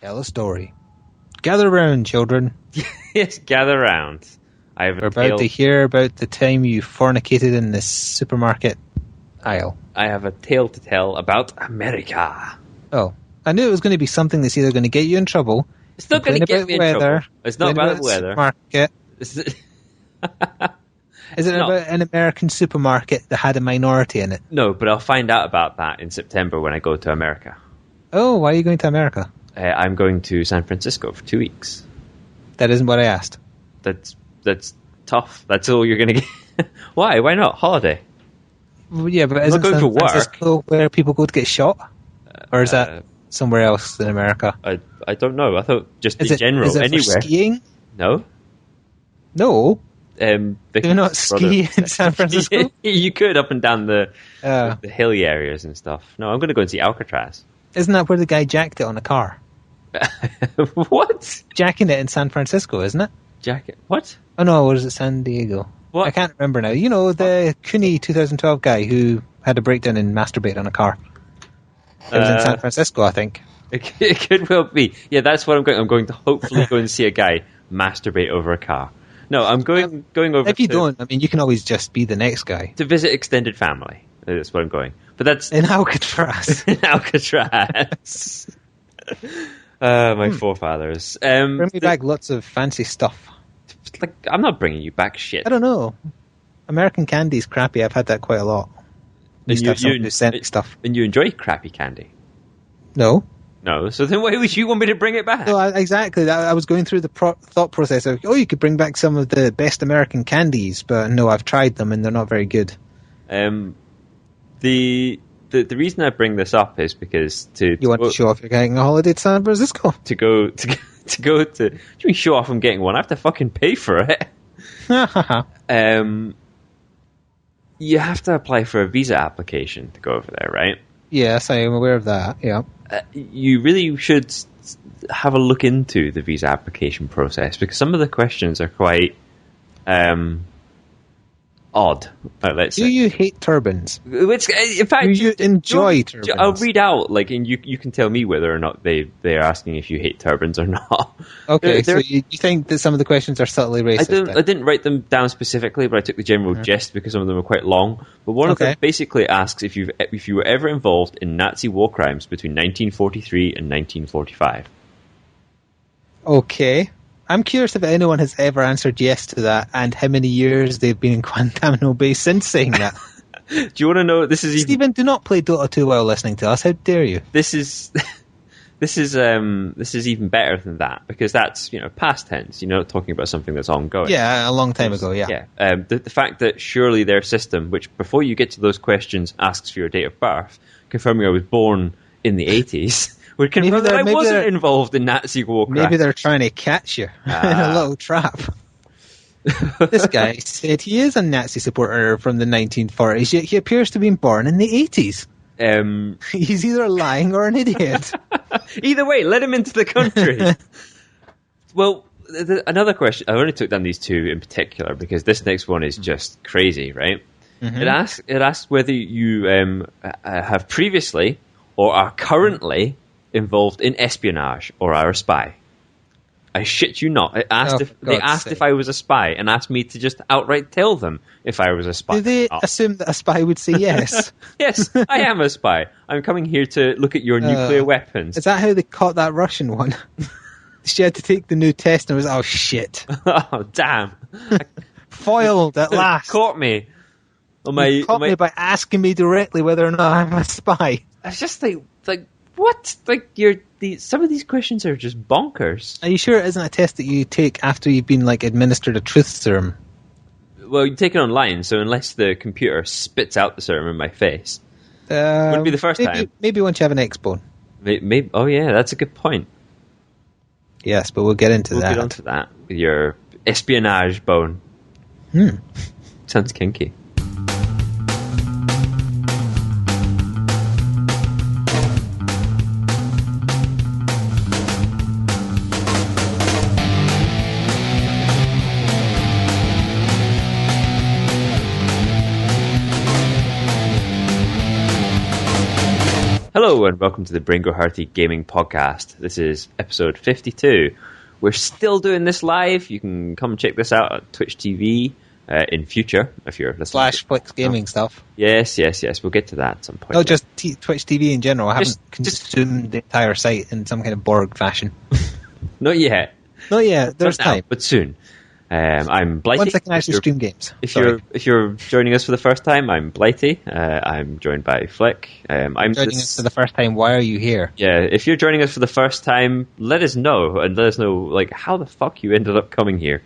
Tell a story. Gather round, children. Yes, gather round. We're about to hear about the time you fornicated in the supermarket aisle. I have a tale to tell about America. Oh, I knew it was going to be something that's either going to get you in trouble. It's not going to get me in trouble. It's not about the weather. Supermarket. Is it about an American supermarket that had a minority in it? No, but I'll find out about that in September when I go to America. Oh, why are you going to America? I'm going to San Francisco for 2 weeks. That isn't what I asked. That's tough. That's all you're going to get. Why? Why not? Holiday. Well, yeah, but isn't San Francisco where people go to get shot? Or is that somewhere else in America? I don't know. I thought just in general. Is it anywhere. For skiing? No. Do you not ski in San Francisco? You could up and down the hilly areas and stuff. No, I'm going to go and see Alcatraz. Isn't that where the guy jacked it on a car? What? Jacking it in San Francisco, isn't it? Jacket? What? Oh no, was it San Diego? What? I can't remember now. You know, the Cooney 2012 guy who had a breakdown and masturbated on a car. It was in San Francisco, I think. It could well be. Yeah, that's what I'm going. I'm going to hopefully go and see a guy masturbate over a car. No, I'm going over. If you don't, I mean, you can always just be the next guy to visit extended family. That's what I'm going. But that's in Alcatraz. In Alcatraz. My forefathers. Bring me back lots of fancy stuff. Like, I'm not bringing you back shit. I don't know. American candy's crappy. I've had that quite a lot. You sent stuff. And you enjoy crappy candy? No. So then why would you want me to bring it back? No, exactly. I was going through the thought process of, you could bring back some of the best American candies, but no, I've tried them and they're not very good. The reason I bring this up is because you want to show off you're getting a holiday to San Francisco. To go to you mean show off I'm getting one? I have to fucking pay for it. You have to apply for a visa application to go over there, right? Yes, I am aware of that. Yeah. You really should have a look into the visa application process because some of the questions are quite odd. Let's say. Do you hate turbans? Which, in fact, do you enjoy turbans? I'll read out, and you can tell me whether or not they are asking if you hate turbans or not. Okay, so you think that some of the questions are subtly racist? I didn't write them down specifically, but I took the general gist because some of them are quite long. But one of them basically asks if you were ever involved in Nazi war crimes between 1943 and 1945. Okay. I'm curious if anyone has ever answered yes to that and how many years they've been in Guantanamo Bay since saying that. Do you want to know? Stephen, do not play Dota 2 while listening to us. How dare you? This is even better than that because that's past tense. Talking about something that's ongoing. Yeah, a long time ago. Yeah. Yeah. The fact that surely their system, which before you get to those questions, asks for your date of birth, confirming I was born in the 80s. Would confirm that I wasn't involved in Nazi war crimes. Maybe they're trying to catch you in a little trap. This guy said he is a Nazi supporter from the 1940s, yet he appears to have been born in the 80s. He's either lying or an idiot. Either way, let him into the country. Well, another question. I only took down these two in particular because this next one is just crazy, right? Mm-hmm. It asks whether you have previously or are currently involved in espionage or are a spy. I shit you not. They asked if I was a spy and asked me to just outright tell them if I was a spy. Do they assume that a spy would say yes? Yes, I am a spy. I'm coming here to look at your nuclear weapons. Is that how they caught that Russian one? She had to take the new test and it was, oh shit. Oh, damn. Foiled at last. Caught me. Me by asking me directly whether or not I'm a spy. It's just like what? Some of these questions are just bonkers. Are you sure it isn't a test that you take after you've been administered a truth serum? Well, you take it online, so unless the computer spits out the serum in my face, wouldn't be the first time. Maybe once you have an X-bone. Maybe. Oh yeah, that's a good point. Yes, but we'll get into that. We'll get onto that with your espionage bone. Sounds kinky. Hello and welcome to the Bringo Hurty Gaming Podcast. This is episode 52. We're still doing this live. You can come check this out at Twitch TV in future if you're listening. /Flix Gaming stuff. Yes. We'll get to that at some point. No, just Twitch TV in general. I haven't consumed the entire site in some kind of Borg fashion. Not yet. There's time. But soon. I'm Blighty. Once I can actually stream games. If you're joining us for the first time, I'm Blighty. I'm joined by Flick. I'm joining us for the first time. Why are you here? Yeah, if you're joining us for the first time, let us know like how the fuck you ended up coming here.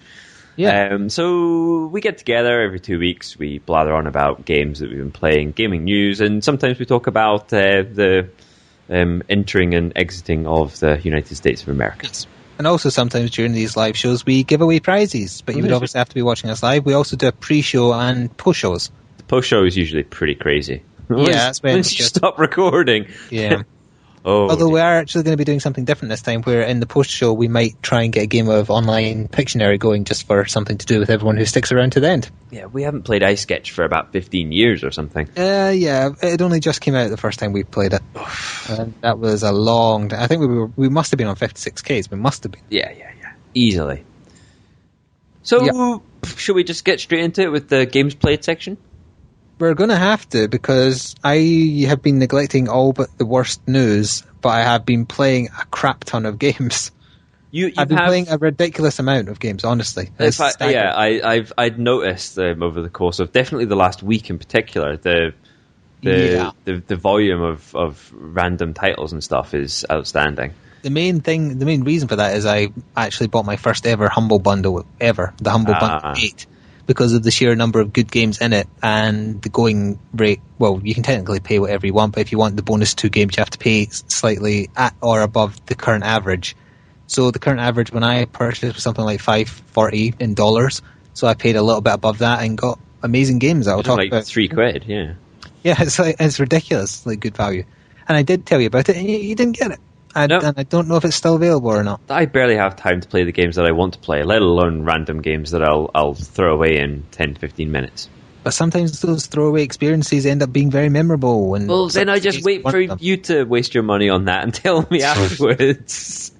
Yeah. So we get together every 2 weeks. We blather on about games that we've been playing, gaming news, and sometimes we talk about the entering and exiting of the United States of America. Yes. And also sometimes during these live shows we give away prizes, but you would obviously have to be watching us live. We also do a pre-show and post-shows. The post-show is usually pretty crazy. Yeah, that's when you stop recording. Yeah. Although we are actually going to be doing something different this time, where in the post-show we might try and get a game of online Pictionary going just for something to do with everyone who sticks around to the end. Yeah, we haven't played Ice Sketch for about 15 years or something. Yeah, it only just came out the first time we played it. And that was a long time. I think we must have been on 56Ks. We must have been. Yeah. Easily. So, Should we just get straight into it with the games played section? We're going to have to, because I have been neglecting all but the worst news, but I have been playing a crap ton of games. I've been playing a ridiculous amount of games, honestly. I'd noticed over the course of definitely the last week in particular, the volume of random titles and stuff is outstanding. The main reason for that is I actually bought my first ever Humble Bundle ever, the Humble Bundle 8. Because of the sheer number of good games in it and the going rate. Well, you can technically pay whatever you want, but if you want the bonus 2 games, you have to pay slightly at or above the current average. So the current average when I purchased was something like $5.40 in dollars. So I paid a little bit above that and got amazing games that I'll talk about. £3, yeah. Yeah, it's ridiculous, like good value. And I did tell you about it, and you didn't get it. And I don't know if it's still available or not. I barely have time to play the games that I want to play, let alone random games that I'll throw away in 10-15 minutes. But sometimes those throwaway experiences end up being very memorable. Well, then I just wait for you to waste your money on that and tell me afterwards.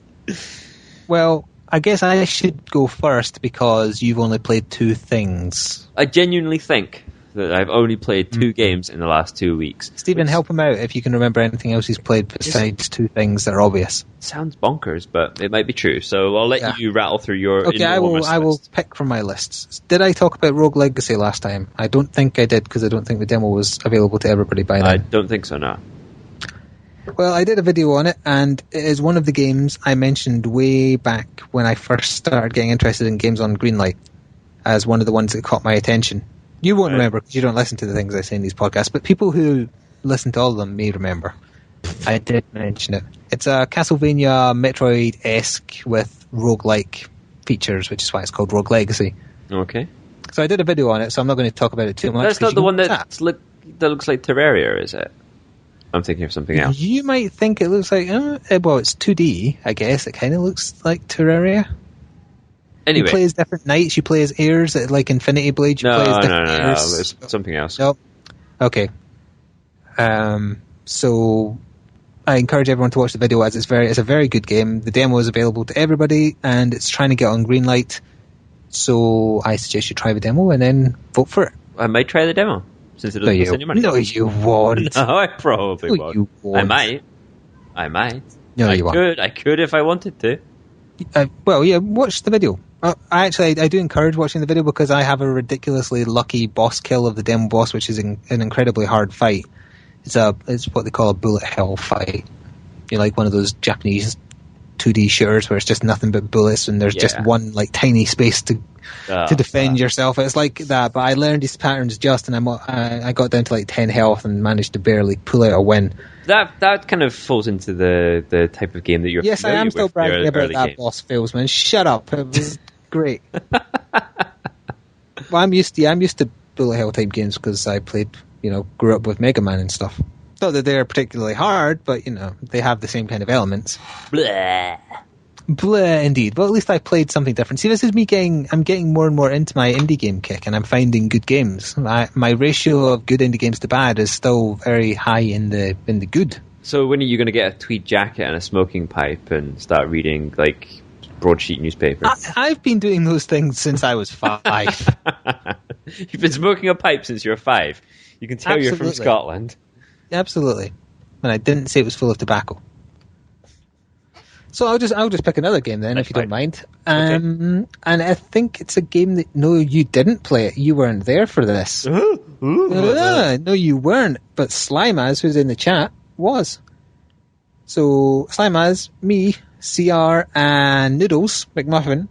Well, I guess I should go first because you've only played 2 things. I genuinely think that I've only played 2 games in the last 2 weeks. Stephen, help him out if you can remember anything else he's played besides 2 things that are obvious. Sounds bonkers, but it might be true. So I'll let you rattle through your. Okay, I will pick from my lists. Did I talk about Rogue Legacy last time? I don't think I did because I don't think the demo was available to everybody by then. I don't think so, no. Well, I did a video on it, and it is one of the games I mentioned way back when I first started getting interested in games on Greenlight as one of the ones that caught my attention. You won't remember because you don't listen to the things I say in these podcasts, but people who listen to all of them may remember. I did mention it. It's a Castlevania Metroid-esque with roguelike features, which is why it's called Rogue Legacy. Okay. So I did a video on it, so I'm not going to talk about it too much. That's not the one that looks like Terraria, is it? I'm thinking of something else. You might think it looks like... well, it's 2D, I guess. It kind of looks like Terraria. Anyway. You play as different knights, you play as heirs, like Infinity Blade, you play as different heirs. No, it's something else. Nope. Okay. So I encourage everyone to watch the video as it's a very good game. The demo is available to everybody and it's trying to get on Greenlight. So I suggest you try the demo and then vote for it. I might try the demo since it doesn't cost any money. No, you won't. No, I probably won't. You won't. I might. No, you won't. I could if I wanted to. Well, yeah, watch the video. I do encourage watching the video because I have a ridiculously lucky boss kill of the demo boss, which is an incredibly hard fight. It's what they call a bullet hell fight. Like one of those Japanese 2D shooters where it's just nothing but bullets and there's just one like tiny space to defend yourself. It's like that, but I learned these patterns and I got down to like 10 health and managed to barely pull out a win. That kind of falls into the type of game that you're. Yes, I am still bragging about that boss fails, man. Shut up! It was great. Well, I'm used to bullet hell type games because I played, grew up with Mega Man and stuff. Not that they're particularly hard, but they have the same kind of elements. Blah. Blah, indeed. Well, at least I played something different. See, this is me I'm getting more and more into my indie game kick, and I'm finding good games. My ratio of good indie games to bad is still very high in the good So when are you going to get a tweed jacket and a smoking pipe and start reading like broadsheet newspapers? I've been doing those things since I was 5. You've been smoking a pipe since you were 5. You can tell You're from Scotland. Absolutely. And I didn't say it was full of tobacco. So I'll just pick another game then, if you don't mind. Okay. And I think it's a game that you didn't play it. You weren't there for this. No, you weren't. But Slimaz, who's in the chat, was. So Slimaz, me, CR, and Noodles McMuffin,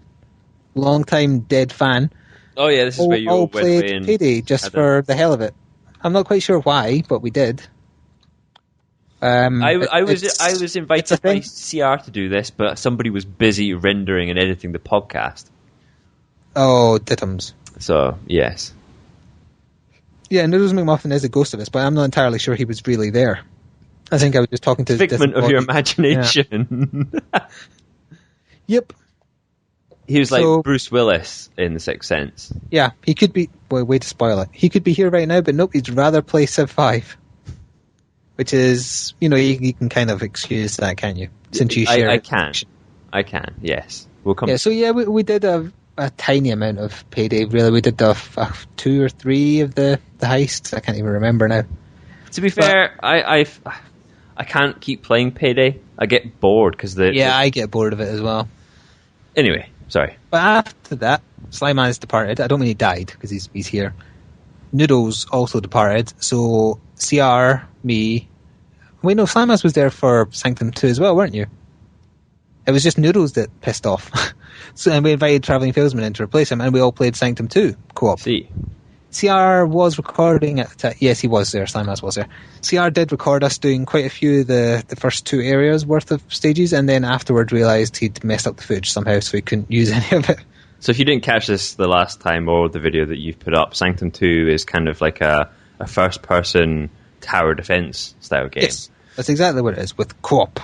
long-time dead fan. Oh yeah, this is where you all played Payday just for the hell of it. I'm not quite sure why, but we did. I was invited by CR to do this, but somebody was busy rendering and editing the podcast. Oh, dittums. So, yes. Yeah, Noodles McMuffin is a ghost of us, but I'm not entirely sure he was really there. I think I was just talking to... Figment of your imagination. Yeah. Yep. He was like Bruce Willis in The Sixth Sense. Yeah, he could be... Well, way to spoil it. He could be here right now, but nope, he'd rather play Civ 5. Which is, you can kind of excuse that, can't you? Since you share I can, yes. We'll come. Yeah, so we did a tiny amount of Payday, really. We did 2 or 3 of the heists. I can't even remember now. To be fair, I can't keep playing Payday. I get bored because I get bored of it as well. Anyway, sorry. But after that, Slimeman's departed. I don't mean he died, because he's here. Noodles also departed, so CR, me... Wait, no, Slimeaz was there for Sanctum 2 as well, weren't you? It was just Noodles that pissed off. And we invited Travelling Salesman in to replace him, and we all played Sanctum 2 co-op. See. CR was recording at the time. Yes, he was there. Slimeaz was there. CR did record us doing quite a few of the first 2 areas worth of stages, and then afterwards realised he'd messed up the footage somehow, so he couldn't use any of it. So if you didn't catch this the last time, or the video that you've put up, Sanctum 2 is kind of like a first-person tower defense style game. Yes, that's exactly what it is, with co-op.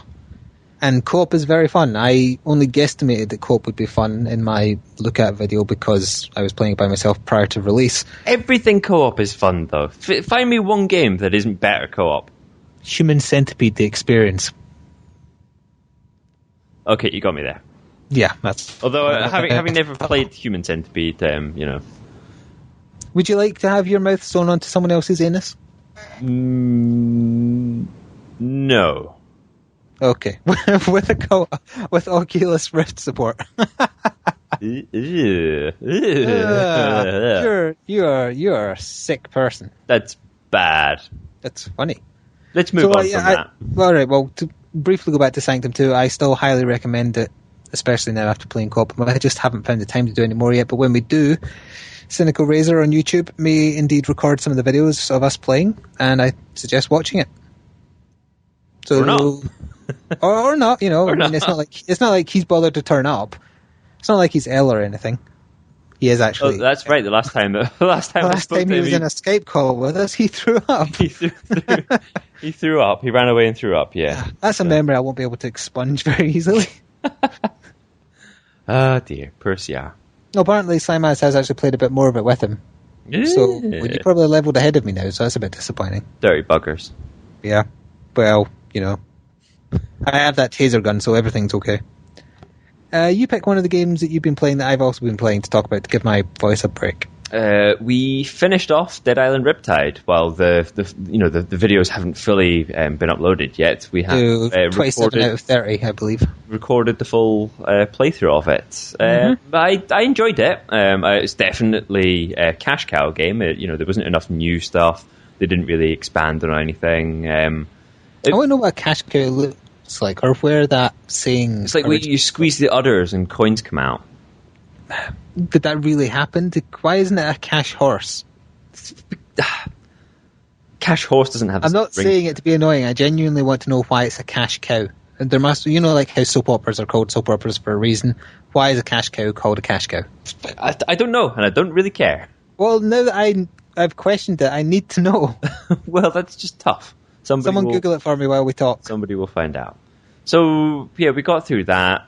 And co-op is very fun. I only guesstimated that co-op would be fun in my look-at video because I was playing it by myself prior to release. Everything co-op is fun, though. Find me one game that isn't better co-op. Human Centipede, the experience. Okay, you got me there. Yeah, that's... Although, having never played Human Centipede, Would you like to have your mouth sewn onto someone else's anus? No. Okay. with Oculus Rift support. You are a sick person. That's bad. That's funny. Let's move on from that. Alright, well, to briefly go back to Sanctum 2, I still highly recommend it, especially now after playing co-op. I just haven't found the time to do any more yet, but when we do, Cynical Razor on YouTube may indeed record some of the videos of us playing, and I suggest watching it. So, or not. or not, it's not like he's bothered to turn up. It's not like he's ill or anything. He is actually. Oh, that's right. The last time he was in a Skype call with us, he threw up. He threw up. He ran away and threw up. Yeah, that's a memory I won't be able to expunge very easily. Oh dear, Persia. No, apparently Slimeaz has actually played a bit more of it with him. Yeah. So you probably leveled ahead of me now, so that's a bit disappointing. Dirty buggers. Yeah. Well, I have that taser gun, so everything's okay. You pick one of the games that you've been playing that I've also been playing to talk about to give my voice a break. We finished off Dead Island Riptide while the videos haven't fully been uploaded yet. We have 27 out of 30, I believe. Recorded the full playthrough of it. I enjoyed it. It's definitely a cash cow game. There wasn't enough new stuff. They didn't really expand on anything. I want to know what a cash cow looks like, or where that saying... It's like when you squeeze the udders and coins come out. Did that really happen? Why isn't it a cash horse? Cash horse doesn't have... I'm not saying it to be annoying. I genuinely want to know why it's a cash cow. And there must... like how soap operas are called soap operas for a reason. Why is a cash cow called a cash cow? I don't know, and I don't really care. Well, now that I've questioned it, I need to know. Well, that's just tough. Someone Google it for me while we talk. Somebody will find out. So, yeah, we got through that.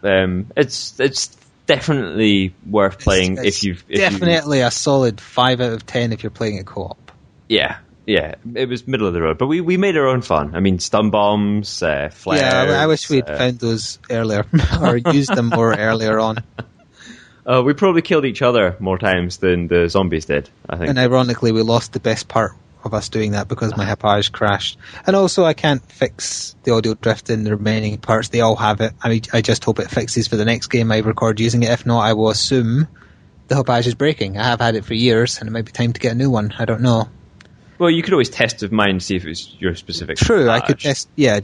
It's definitely worth playing. It's definitely a solid 5 out of 10 if you're playing it co-op. Yeah. Yeah, it was middle of the road, but we made our own fun. I mean, stun bombs, flares. Yeah, I wish we'd found those earlier or used them more earlier on. We probably killed each other more times than the zombies did, I think. And ironically, we lost the best part of us doing that because my Hapage crashed. And also, I can't fix the audio drift in the remaining parts. They all have it. I mean, I just hope it fixes for the next game I record using it. If not, I will assume the Hapage is breaking. I have had it for years, and it might be time to get a new one. I don't know. Well, you could always test of mine to see if it's your specific True, Hapage. I could test. Yeah,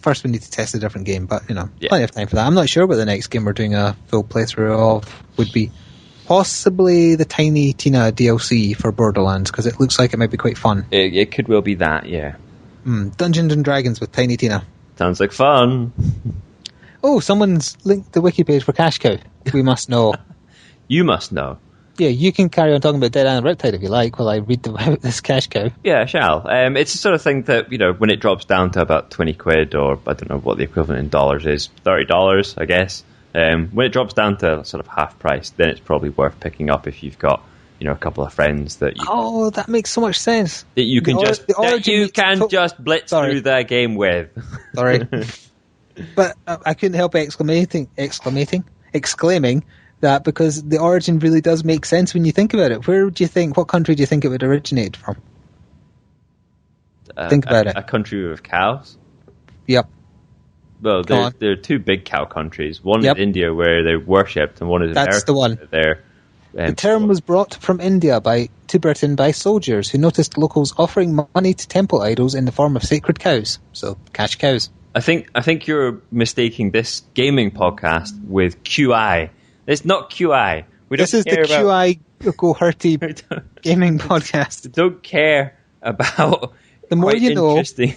first we need to test a different game, but, plenty of time for that. I'm not sure what the next game we're doing a full playthrough of would be. Possibly the Tiny Tina DLC for Borderlands, because it looks like it might be quite fun. It could well be that, yeah. Dungeons and Dragons with Tiny Tina. Sounds like fun. Oh, someone's linked the wiki page for Cash Cow. We must know. You must know. Yeah, you can carry on talking about Dead Island Riptide if you like while I read about this Cash Cow. Yeah, I shall. It's the sort of thing that, when it drops down to about 20 quid, or I don't know what the equivalent in dollars is, $30, I guess. When it drops down to sort of half price, then it's probably worth picking up if you've got, a couple of friends that you... Oh, that makes so much sense. That you can just blitz through their game with. Sorry. But I couldn't help exclaiming that because the origin really does make sense when you think about it. What country do you think it would originate from? Think about it. A country with cows? Yep. Well, there are two big cow countries. One is India, where they're worshipped, and one is America. That's the one. The term was brought from India to Britain by soldiers who noticed locals offering money to temple idols in the form of sacred cows. So, cash cows. I think you're mistaking this gaming podcast with QI. It's not QI. This is the QI Go Hurty gaming podcast. Don't care about the more you know, the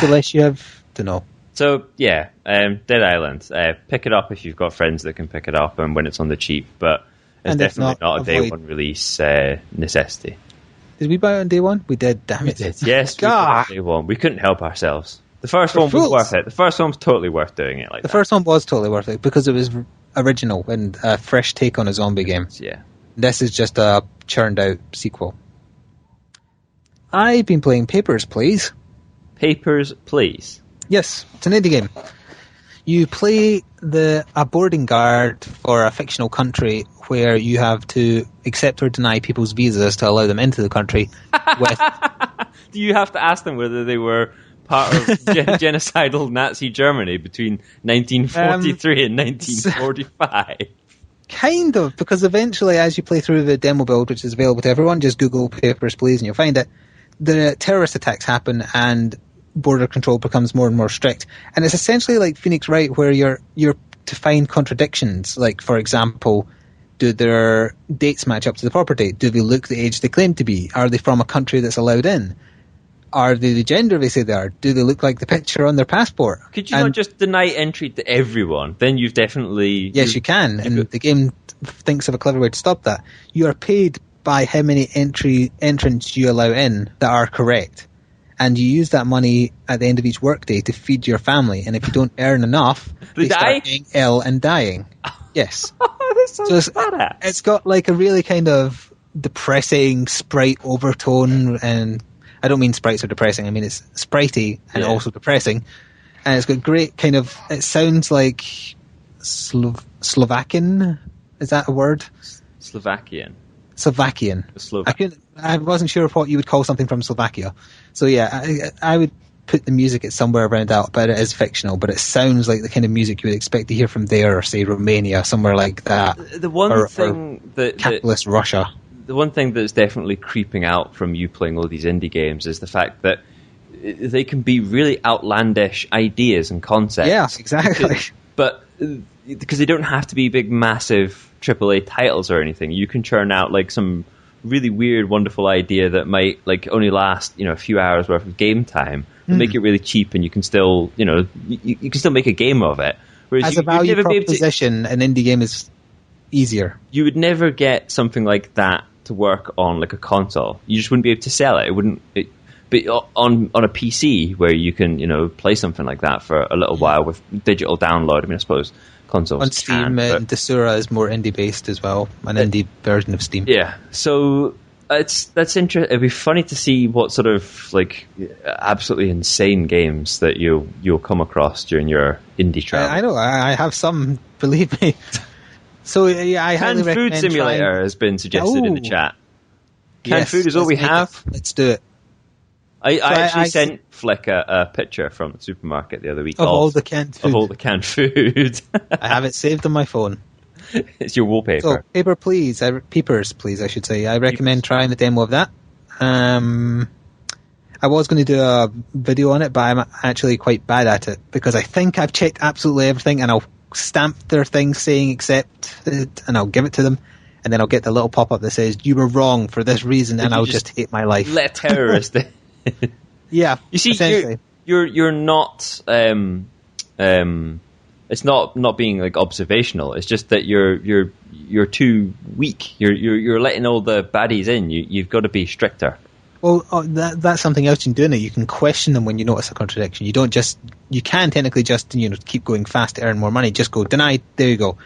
less you have to know. So, yeah, Dead Island. Pick it up if you've got friends that can pick it up and when it's on the cheap, but it's definitely not a day one release necessity. Did we buy it on day one? We did, damn it. We did. Yes, we did on day one. We couldn't help ourselves. The first one was worth it. The first one was totally worth doing it like that. The first one was totally worth it because it was original and a fresh take on a zombie game. Yeah. This is just a churned out sequel. I've been playing Papers, Please. Papers, Please? Yes, it's an indie game. You play a boarding guard for a fictional country where you have to accept or deny people's visas to allow them into the country. Do you have to ask them whether they were part of genocidal Nazi Germany between 1943 and 1945? Kind of, because eventually as you play through the demo build, which is available to everyone, just Google Papers, Please, and you'll find it, the terrorist attacks happen and border control becomes more and more strict. And it's essentially like Phoenix Wright, where you're to find contradictions. Like, for example, do their dates match up to the property? Do they look the age they claim to be? Are they from a country that's allowed in? Are they the gender they say they are? Do they look like the picture on their passport? Could you not just deny entry to everyone? Then you've definitely... Yes, you can. And the game thinks of a clever way to stop that. You are paid by how many entrants you allow in that are correct. And you use that money at the end of each workday to feed your family. And if you don't earn enough, they start getting ill and dying. Yes. It's got like a really kind of depressing sprite overtone, and I don't mean sprites are depressing. I mean it's spritey and also depressing. And it's got great kind of... It sounds like Slovakian. Is that a word? Slovakian. I wasn't sure what you would call something from Slovakia. So yeah, I would put the music at somewhere around that, but it is fictional, but it sounds like the kind of music you would expect to hear from there, or say Romania, somewhere like that. The one thing that capitalist Russia. The one thing that's definitely creeping out from you playing all these indie games is the fact that they can be really outlandish ideas and concepts. Yeah, exactly. Because they don't have to be big, massive AAA titles or anything. You can churn out like some really weird, wonderful idea that might like only last a few hours worth of game time, and make it really cheap, and you can still you can still make a game of it. Whereas as a value proposition, an indie game is easier. You would never get something like that to work on like a console. You just wouldn't be able to sell it. But on a PC where you can play something like that for a little while with digital download. I mean, I suppose consoles on Steam, and Desura is more indie based as well, an indie version of Steam. Yeah, so That's interesting. It'd be funny to see what sort of like absolutely insane games that you'll come across during your indie travel. I know. I have some, believe me. So yeah, I highly recommend Food Simulator has been suggested in the chat. Canned food is all we have. Let's do it. I actually sent Flick a picture from the supermarket the other week of all the canned food. Of all the canned food. I have it saved on my phone. It's your wallpaper. So, Peepers, please, I should say. I recommend trying the demo of that. I was going to do a video on it, but I'm actually quite bad at it because I think I've checked absolutely everything and I'll stamp their thing saying accepted and I'll give it to them and then I'll get the little pop-up that says, you were wrong for this reason, and I'll just hate my life. Let terrorists Yeah. You see, you're not... it's not being like observational. It's just that you're too weak. You're letting all the baddies in. You've got to be stricter. Well, that's something else you can do. You can question them when you notice a contradiction. You can technically just keep going fast to earn more money. Just go denied. There you go.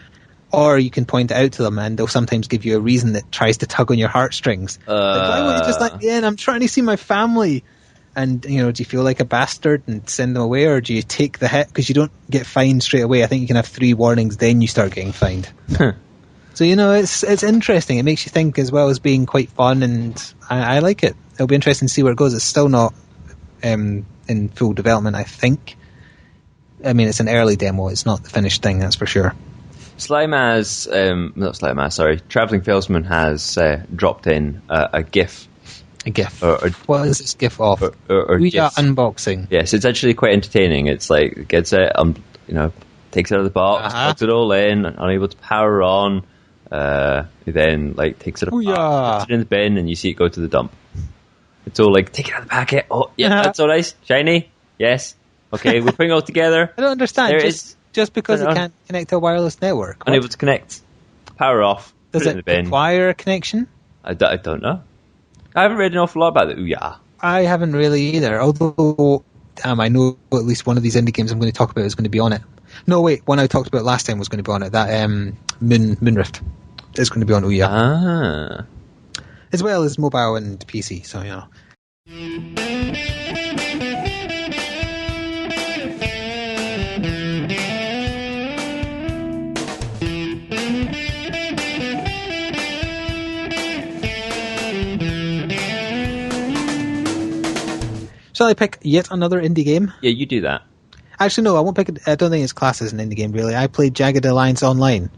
Or you can point it out to them, and they'll sometimes give you a reason that tries to tug on your heartstrings. Like, why won't you just let me in? I'm trying to see my family. And, do you feel like a bastard and send them away, or do you take the hit? Because you don't get fined straight away. I think you can have 3 warnings, then you start getting fined. So, it's interesting. It makes you think as well as being quite fun, and I like it. It'll be interesting to see where it goes. It's still not in full development, I think. I mean, it's an early demo. It's not the finished thing, that's for sure. Traveling Salesman has dropped in a GIF. A GIF. What is this GIF of? We are unboxing. Yes, it's actually quite entertaining. It's like gets it, takes it out of the box, plugs it all in, unable to power on. Then takes it apart, puts it in the bin, and you see it go to the dump. It's all like, take it out of the packet. Oh, yeah, that's all nice, shiny. Yes, okay, we're putting it all together. I don't understand. Just because it can't connect to a wireless network. What? Unable to connect. Power off. Does it require a connection? I don't know. I haven't read an awful lot about the Ouya. I haven't really either, although I know at least one of these indie games I'm going to talk about is going to be on it. No, wait, one I talked about last time was going to be on it. That Moonrift is going to be on Ouya. As well as mobile and PC, so Shall I pick yet another indie game? Yeah, you do that. Actually, no, I won't pick it. I don't think it's classed as an indie game, really. I played Jagged Alliance Online.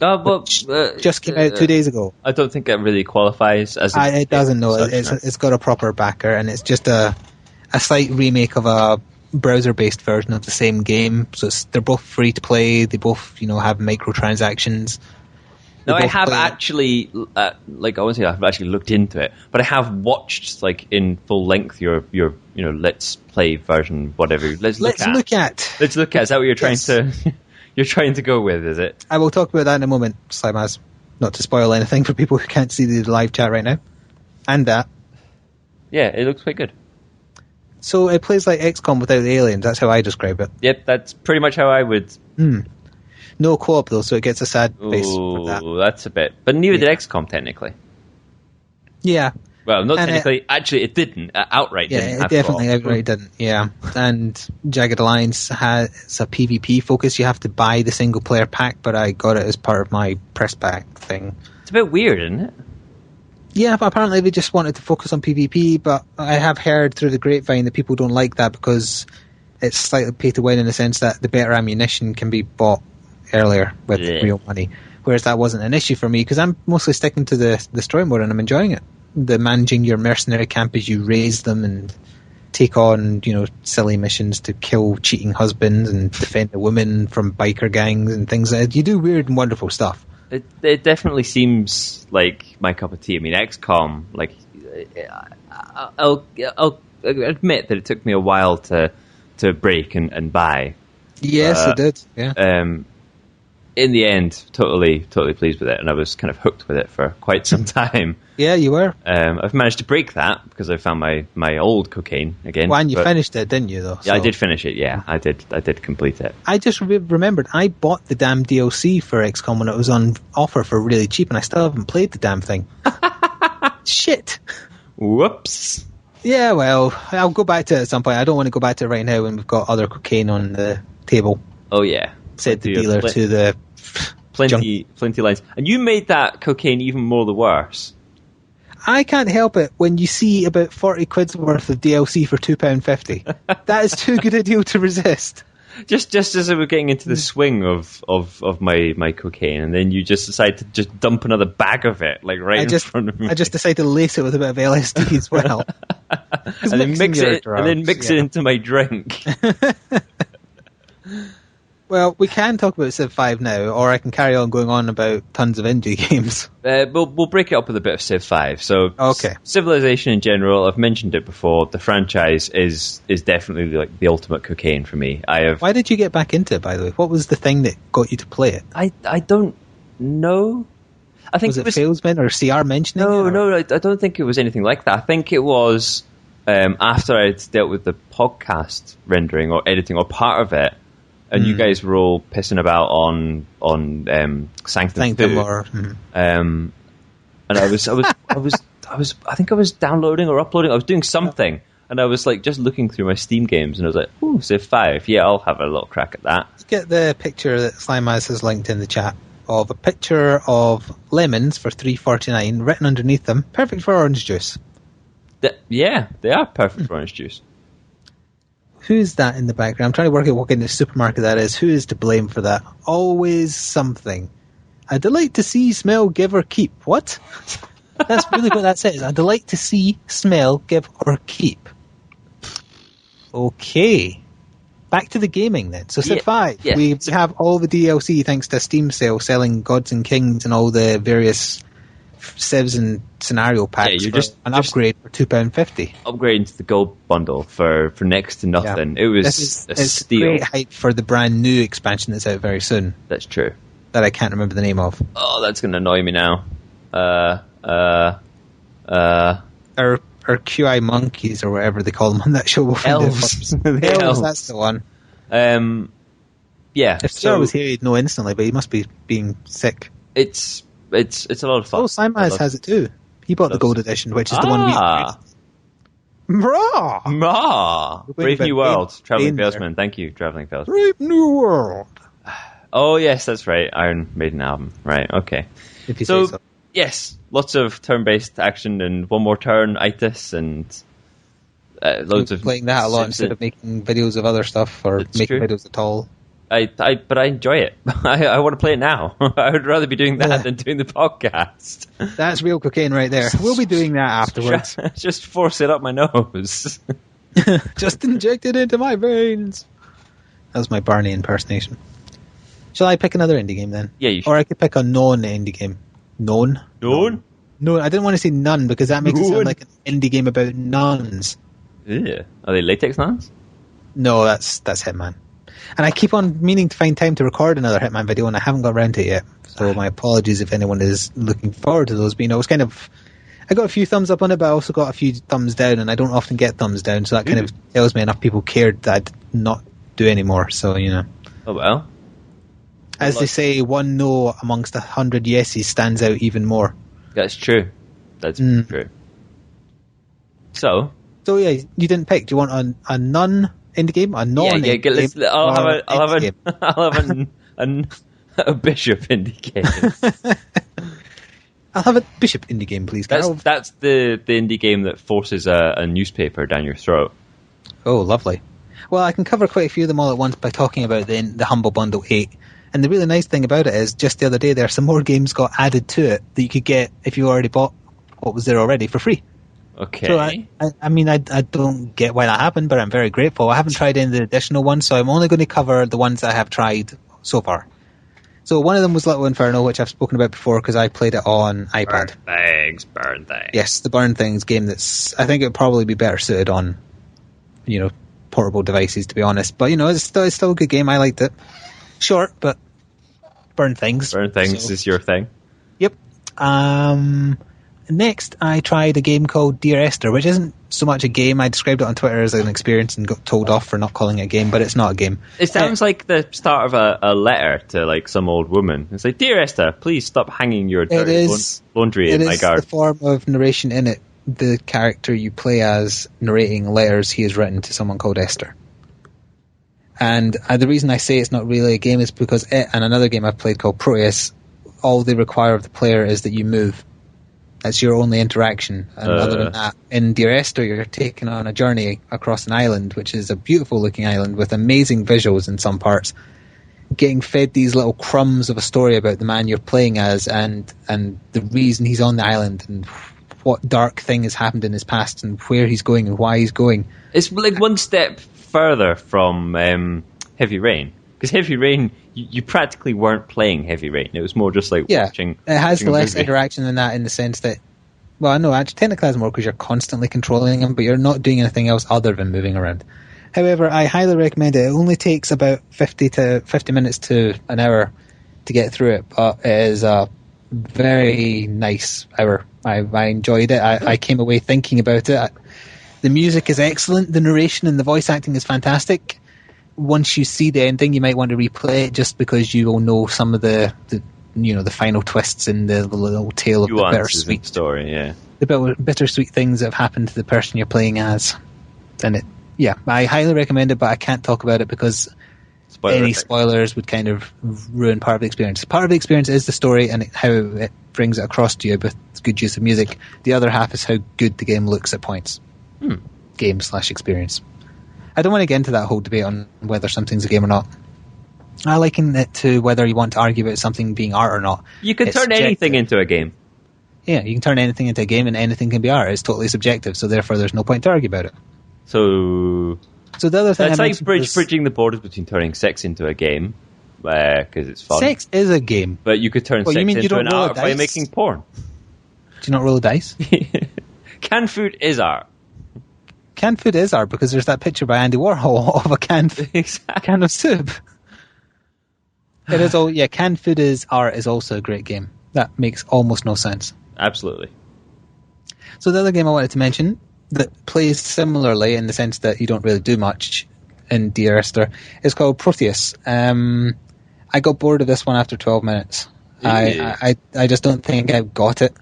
Oh, well, just came out 2 days ago. I don't think it really qualifies as it doesn't, no. It's got a proper backer, and it's just a slight remake of a browser-based version of the same game. So they're both free to play. They both, have microtransactions. No, I have actually, I won't say I've actually looked into it, but I have watched, in full length your Let's Play version, whatever. Let's look at. Is that what you're trying to, you're trying to go with, is it? I will talk about that in a moment, Slimaz. Not to spoil anything for people who can't see the live chat right now. And that. Yeah, it looks quite good. So it plays like XCOM without the aliens, that's how I describe it. Yep, that's pretty much how I would. No co-op though, so it gets a sad face for that. That's a bit. But neither did XCOM, technically. Yeah. Well, not technically. Actually, it didn't. Outright didn't have co-op. Definitely outright didn't, yeah. And Jagged Alliance has a PvP focus. You have to buy the single-player pack, but I got it as part of my press pack thing. It's a bit weird, isn't it? Yeah, but apparently they just wanted to focus on PvP, but I have heard through the grapevine that people don't like that because it's slightly pay-to-win in the sense that the better ammunition can be bought earlier with real money, whereas that wasn't an issue for me because I'm mostly sticking to the story mode and I'm enjoying it. The managing your mercenary camp as you raise them and take on silly missions to kill cheating husbands and defend a woman from biker gangs and things like that. You do weird and wonderful stuff. It definitely seems like my cup of tea. I mean, XCOM, I'll admit that it took me a while to break and buy. Yes, it did. Yeah. In the end, totally pleased with it, and I was kind of hooked with it for quite some time. Yeah, you were. I've managed to break that because I found my old cocaine again. Well, and you finished it, didn't you, though? Yeah, I did finish it, yeah. I did complete it. I just remembered, I bought the damn DLC for XCOM when it was on offer for really cheap, and I still haven't played the damn thing. Shit. Whoops. Yeah, well, I'll go back to it at some point. I don't want to go back to it right now when we've got other cocaine on the table. Oh, yeah. Said the dealer to the... Plenty lines. And you made that cocaine even more the worse. I can't help it when you see about 40 quid's worth of DLC for £2.50. That is too good a deal to resist. Just as I was getting into the swing of my cocaine, and then you just decide to just dump another bag of it, like in front of me. I just decided to lace it with a bit of LSD as well. and then mix it into my drink. Well, we can talk about Civ 5 now, or I can carry on going on about tons of indie games. We'll break it up with a bit of Civ 5. So, okay. Civilization in general, I've mentioned it before. The franchise is definitely like the ultimate cocaine for me. Why did you get back into it, by the way? What was the thing that got you to play it? I don't know. I think was it Failsman or CR mentioning it? No, I don't think it was anything like that. I think it was after I'd dealt with the podcast rendering or editing or part of it. And you guys were all pissing about on Sanctum 2. And I think I was downloading or uploading. I was doing something, and I was like just looking through my Steam games, and I was like, "Ooh, Civ 5. Yeah, I'll have a little crack at that." Let's get the picture that Slimaz has linked in the chat of a picture of lemons for $3.49 written underneath them. Perfect for orange juice. Yeah, they are perfect for orange juice. Who's that in the background? I'm trying to work out what kind of supermarket that is. Who is to blame for that? Always something. A delight to see, smell, give or keep. What? That's really what that says. A delight to see, smell, give or keep. Okay. Back to the gaming then. So Civ 5. Yeah. We have all the DLC thanks to Steam sale selling Gods and Kings and all the various Civs and scenario packs an upgrade for £2.50. Upgrading to the gold bundle for next to nothing. Yeah. It was a steal. Great hype for the brand new expansion that's out very soon. That's true. That I can't remember the name of. Oh, that's going to annoy me now. Or QI monkeys or whatever they call them on that show. Elves. Elves, that's the one. Yeah. If Sarah was here, he'd know instantly, but he must be being sick. It's a lot of fun. Oh, Simaz has it too. He bought the gold edition, which is the one we agreed. Brave New World, Traveling Salesman. Thank you, Traveling Salesman. Brave New World. Oh, yes, that's right. Iron Maiden album. Right, okay. If you say so. Yes, lots of turn-based action and one more turn, itis, and loads of... playing that a lot instead of making videos of other stuff or making videos at all. But I enjoy it. I want to play it now. I would rather be doing that than doing the podcast. That's real cocaine right there. We'll be doing that afterwards. Just force it up my nose. Just inject it into my veins. That was my Barney impersonation. Shall I pick another indie game then? Yeah, you should. Or I could pick a non-indie game. Known? No, I didn't want to say none because that makes it sound like an indie game about nuns. Yeah. Are they latex nuns? No, that's Hitman. And I keep on meaning to find time to record another Hitman video, and I haven't got around to it yet. So my apologies if anyone is looking forward to those. But, I got a few thumbs up on it, but I also got a few thumbs down, and I don't often get thumbs down, so that kind of tells me enough people cared that I'd not do anymore. So, Oh, well. As they say, one no amongst 100 yeses stands out even more. That's true. That's true. So, yeah, you didn't pick. Do you want a nun indie game? A non-indie game? I'll have a bishop indie game. I'll have a bishop indie game, please. That's the indie game that forces a newspaper down your throat. Oh, lovely. Well, I can cover quite a few of them all at once by talking about the Humble Bundle 8. And the really nice thing about it is, just the other day there, some more games got added to it that you could get if you already bought what was there already for free. Okay. So I don't get why that happened, but I'm very grateful. I haven't tried any of the additional ones, so I'm only going to cover the ones I have tried so far. So one of them was Little Inferno, which I've spoken about before because I played it on iPad. Burn things. Yes, the Burn Things game I think it would probably be better suited on, portable devices, to be honest. But, it's still a good game. I liked it. Short, but Burn Things. Burn Things is your thing? Yep. Next, I tried a game called Dear Esther, which isn't so much a game. I described it on Twitter as an experience and got told off for not calling it a game, but it's not a game. It sounds like the start of a letter to like some old woman. It's like, Dear Esther, please stop hanging your dirty laundry in my garden. It is the form of narration in it. The character you play as narrating letters he has written to someone called Esther. And the reason I say it's not really a game is because it and another game I've played called Proteus, all they require of the player is that you move. That's your only interaction. And other than that, in Dear Esther, you're taken on a journey across an island, which is a beautiful looking island with amazing visuals in some parts, getting fed these little crumbs of a story about the man you're playing as and the reason he's on the island and what dark thing has happened in his past and where he's going and why he's going. It's like one step further from Heavy Rain. Because Heavy Rain, you practically weren't playing Heavy Rain. It was more just like watching. It has less interaction than that in the sense that, well, no, actually, technically it has more because you're constantly controlling him, but you're not doing anything else other than moving around. However, I highly recommend it. It only takes about 50 minutes to an hour to get through it, but it is a very nice hour. I enjoyed it. I came away thinking about it. The music is excellent. The narration and the voice acting is fantastic. Once you see the ending, you might want to replay it just because you will know some of the final twists in the little tale of the bittersweet story. Yeah, the bittersweet things that have happened to the person you're playing as. And I highly recommend it, but I can't talk about it because any spoilers would kind of ruin part of the experience. Part of the experience is the story and how it brings it across to you with good use of music. The other half is how good the game looks at points. Game/experience. I don't want to get into that whole debate on whether something's a game or not. I liken it to whether you want to argue about something being art or not. You can turn anything into a game. Yeah, you can turn anything into a game and anything can be art. It's totally subjective, so therefore there's no point to argue about it. So the other thing it's like bridging the borders between turning sex into a game, because it's fun. Sex is a game. But you could turn sex into an art by making porn. Do you not roll a dice? Canned food is art. Canned food is art because there's that picture by Andy Warhol of a can of soup. It is all canned food is art is also a great game. That makes almost no sense. Absolutely. So the other game I wanted to mention that plays similarly in the sense that you don't really do much in Dear Esther is called Proteus. I got bored of this one after 12 minutes. I just don't think I've got it.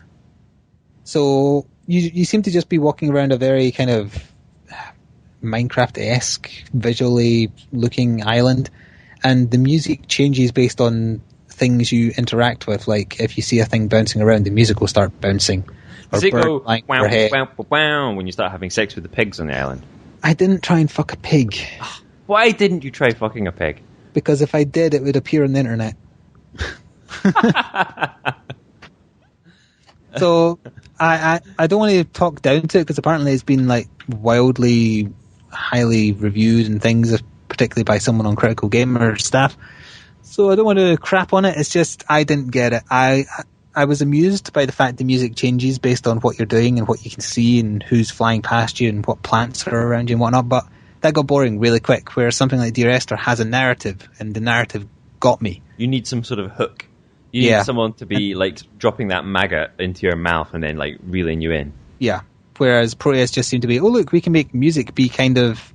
So you seem to just be walking around a very kind of Minecraft-esque, visually looking island, and the music changes based on things you interact with. Like if you see a thing bouncing around, the music will start bouncing. Does it go wow, wow, wow, when you start having sex with the pigs on the island? I didn't try and fuck a pig. Why didn't you try fucking a pig? Because if I did, it would appear on the internet. So I don't want to talk down to it because apparently it's been like wildly highly reviewed and things, particularly by someone on Critical Gamer staff. So I don't want to crap on it. It's just I didn't get it. I was amused by the fact the music changes based on what you're doing and what you can see and who's flying past you and what plants are around you and whatnot, but that got boring really quick, whereas something like Dear Esther has a narrative, and the narrative got me. You need some sort of hook. You need someone to be like dropping that maggot into your mouth and then like reeling you in. Yeah. Whereas Proteus just seemed to be, oh look, we can make music be kind of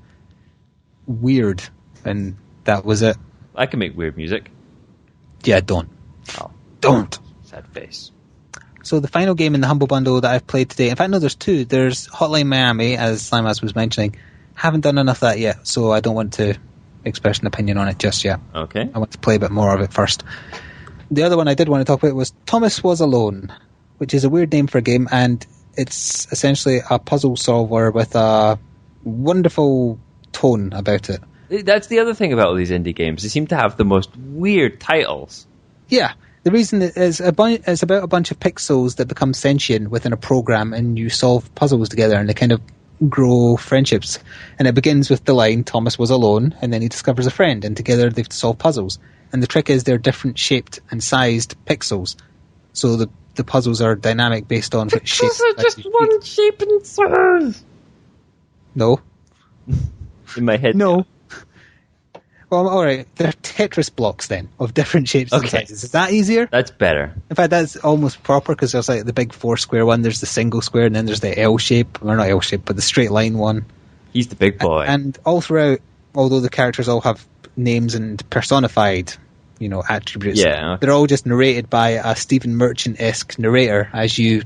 weird, and that was it. I can make weird music. Yeah, don't. Oh. Don't. Sad face. So the final game in the Humble Bundle that I've played today, in fact, no, there's two. There's Hotline Miami, as Slimas was mentioning. Haven't done enough of that yet, so I don't want to express an opinion on it just yet. Okay. I want to play a bit more of it first. The other one I did want to talk about was Thomas Was Alone, which is a weird name for a game, and it's essentially a puzzle solver with a wonderful tone about it. That's the other thing about all these indie games. They seem to have the most weird titles. Yeah. The reason is it's about a bunch of pixels that become sentient within a program, and you solve puzzles together, and they kind of grow friendships. And it begins with the line, Thomas was alone, and then he discovers a friend, and together they have to solve puzzles. And the trick is they're different shaped and sized pixels. So the puzzles are dynamic based on which shape. Pixels are just one shape and size. No. In my head. No. Well, all right. They're Tetris blocks then of different shapes and sizes. Is that easier? That's better. In fact, that's almost proper because there's like the big 4 square one. There's the single square, and then there's the L shape, or not L shape, but the straight line one. He's the big boy. And all throughout, although the characters all have names and personified, attributes, they're all just narrated by a Stephen Merchant-esque narrator as you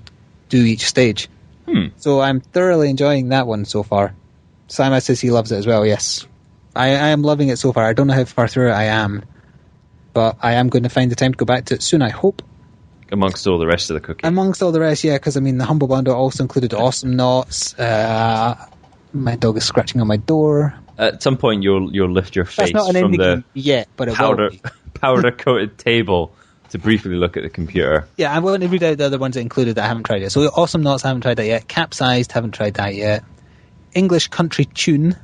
do each stage. So I'm thoroughly enjoying that one so far. Simon says he loves it as well. Yes, I am loving it so far. I don't know how far through it I am, but I am going to find the time to go back to it soon, I hope. Amongst all the rest of the cooking. Amongst all the rest, yeah, because the Humble Bundle also included Awesome Knots. My dog is scratching on my door. At some point, you'll lift your face from the yet, but it powder-coated table to briefly look at the computer. Yeah, I'm going to read out the other ones that included that I haven't tried yet. So Awesome Knots, I haven't tried that yet. Capsized, haven't tried that yet. English Country Tune.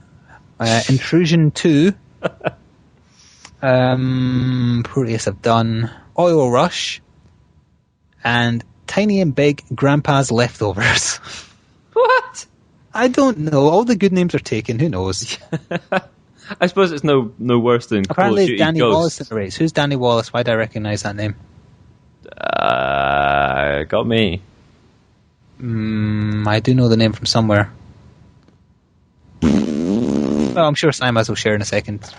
Intrusion 2. Proteus I've done. Oil Rush. And Tiny and Big Grandpa's Leftovers. What? I don't know. All the good names are taken. Who knows? I suppose it's no worse than apparently Call of Duty Danny Ghosts. Wallace in the race. Who's Danny Wallace? Why do I recognise that name? Got me. I do know the name from somewhere. Well, I'm sure Simas will share in a second.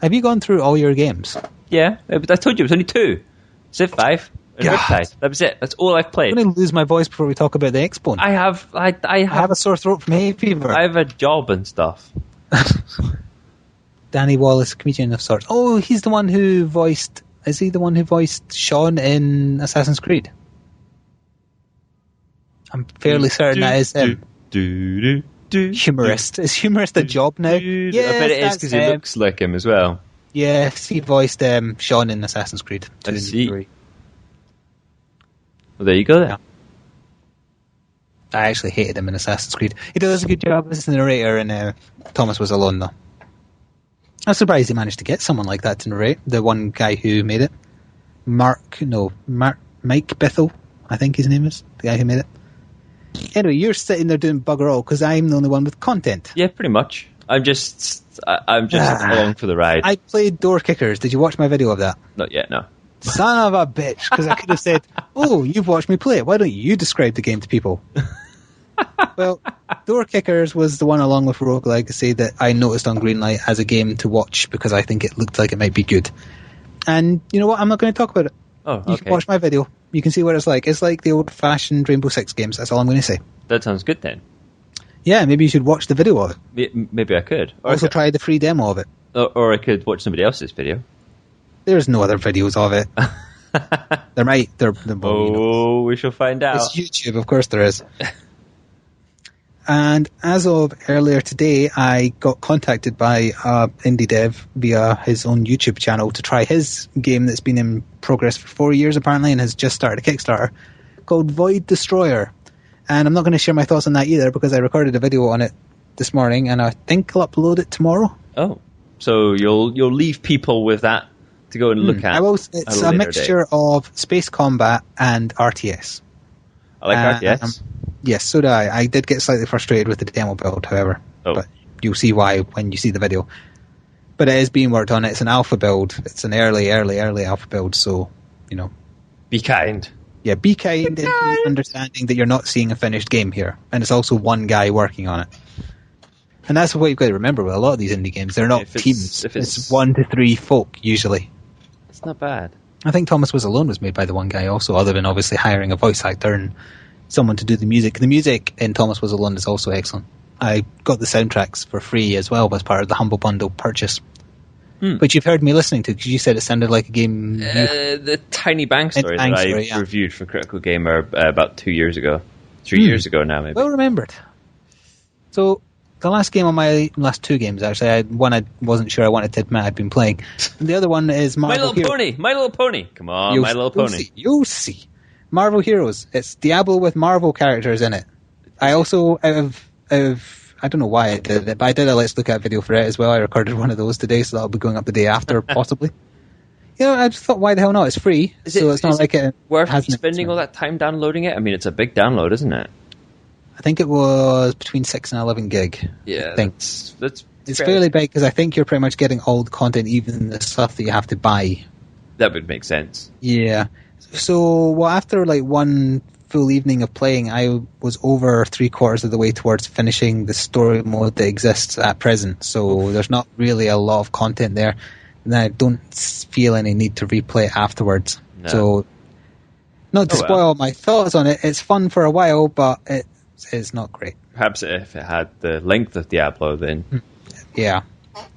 Have you gone through all your games? Yeah, but I told you it was only 2. Civ 5 and Riptide. That was it. That's all I've played. I'm going to lose my voice before we talk about the X-Bone. I have a sore throat from hay fever. I have a job and stuff. Danny Wallace, comedian of sorts. Oh, he's the one who voiced... Is he the one who voiced Sean in Assassin's Creed? I'm fairly certain that is him. Humorist. Is humorist a job now? Yeah, I bet it is because he looks like him as well. Yes, he voiced Sean in Assassin's Creed 2 and 3. Well, there you go then. Yeah. I actually hated him in Assassin's Creed. He does a good job as a narrator, and Thomas Was Alone, though. I'm surprised he managed to get someone like that to narrate. The one guy who made it. Mike Bethel, I think his name is. The guy who made it. Anyway, you're sitting there doing bugger all because I'm the only one with content. Yeah, pretty much. I'm just along for the ride. I played Door Kickers. Did you watch my video of that? Not yet, no. Son of a bitch, because I could have said, oh, you've watched me play it. Why don't you describe the game to people? Well, Door Kickers was the one along with Rogue Legacy that I noticed on Greenlight as a game to watch because I think it looked like it might be good. And you know what? I'm not going to talk about it. Oh, okay. You can watch my video. You can see what it's like. It's like the old-fashioned Rainbow Six games. That's all I'm going to say. That sounds good then. Yeah, maybe you should watch the video of it. Maybe I could. Or also try the free demo of it. Or I could watch somebody else's video. There's no other videos of it. There might. We shall find out. It's YouTube, of course there is. And as of earlier today, I got contacted by indie dev via his own YouTube channel to try his game that's been in progress for 4 years apparently and has just started a Kickstarter called Void Destroyer. And I'm not going to share my thoughts on that either because I recorded a video on it this morning and I think I'll upload it tomorrow. Oh, so you'll leave people with that to go and look at. It's a mixture of space combat and RTS. I like RTS. Yes, so do I. I did get slightly frustrated with the demo build, however. Oh. But you'll see why when you see the video. But it is being worked on. It's an alpha build. It's an early alpha build, so, Be kind. Yeah, be kind in understanding that you're not seeing a finished game here. And it's also one guy working on it. And that's what you've got to remember with a lot of these indie games. They're not teams. It's 1 to 3 folk, usually. It's not bad. I think Thomas Was Alone was made by the one guy also, other than obviously hiring a voice actor and someone to do the music. The music in Thomas Was Alone is also excellent. I got the soundtracks for free as well as part of the Humble Bundle purchase. But you've heard me listening to because you said it sounded like a game. The Tiny Bang Story that I reviewed for Critical Gamer about 2 years ago. 3 years ago now, maybe. Well remembered. So, the last game on my last 2 games, actually, one I wasn't sure I wanted to admit I'd been playing. And the other one is Marvel Heroes. My Little Pony! Come on, My Little Pony. You'll see. Marvel Heroes. It's Diablo with Marvel characters in it. I also, out of I don't know why I did it, but I did a Let's Look At video for it as well. I recorded one of those today, so that'll be going up the day after, possibly. I just thought, why the hell not? It's free, so it's not like it worth spending all that time downloading it? I mean, it's a big download, isn't it? I think it was between 6 and 11 gig. Yeah, I think. That's It's fairly big because I think you're pretty much getting all the content, even the stuff that you have to buy. That would make sense. Yeah. So, after like one full evening of playing, I was over 3/4 of the way towards finishing the story mode that exists at present. So there's not really a lot of content there, and I don't feel any need to replay it afterwards. No. So, not to spoil my thoughts on it, it's fun for a while, but it's not great. Perhaps if it had the length of Diablo, then... Yeah.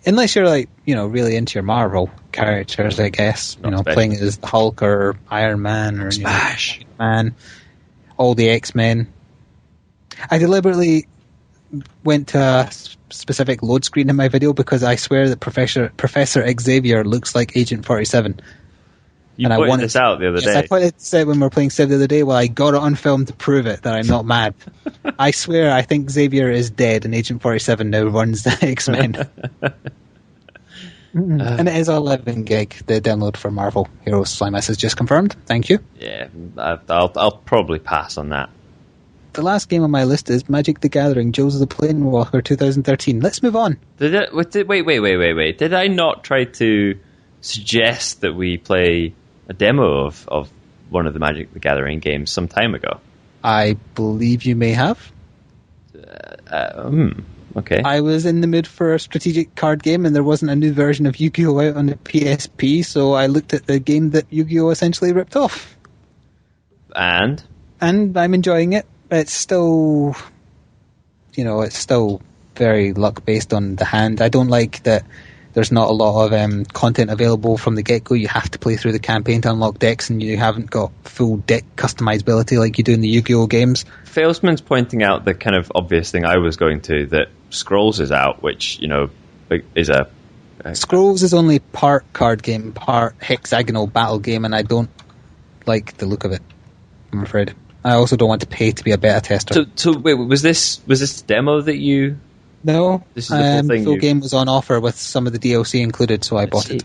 Unless you're like, really into your Marvel characters, I guess. Playing as Hulk or Iron Man or Smash Man, all the X-Men. I deliberately went to a specific load screen in my video because I swear that Professor Xavier looks like Agent 47. You pointed this out the other day. I pointed this out when we were playing Civ the other day. Well, I got it on film to prove it that I'm not mad. I swear I think Xavier is dead and Agent 47 now runs the X-Men. And it is a 11 gig, the download for Marvel Heroes Slimus is just confirmed. Thank you. Yeah, I'll probably pass on that. The last game on my list is Magic the Gathering, Joseph the Planewalker 2013. Let's move on. Wait. Did I not try to suggest that we play a demo of one of the Magic the Gathering games some time ago? I believe you may have. Okay. I was in the mood for a strategic card game, and there wasn't a new version of Yu-Gi-Oh! Out on the PSP, so I looked at the game that Yu-Gi-Oh! Essentially ripped off. And I'm enjoying it. It's still, it's still very luck-based on the hand. I don't like that there's not a lot of content available from the get-go. You have to play through the campaign to unlock decks, and you haven't got full deck customizability like you do in the Yu-Gi-Oh! Games. Failsman's pointing out the kind of obvious thing I was going to, that Scrolls is out, which, is a... Scrolls is only part card game, part hexagonal battle game, and I don't like the look of it, I'm afraid. I also don't want to pay to be a beta tester. So wait, was this the demo that you... No, this is the full thing. Full game was on offer with some of the DLC included, so I bought it.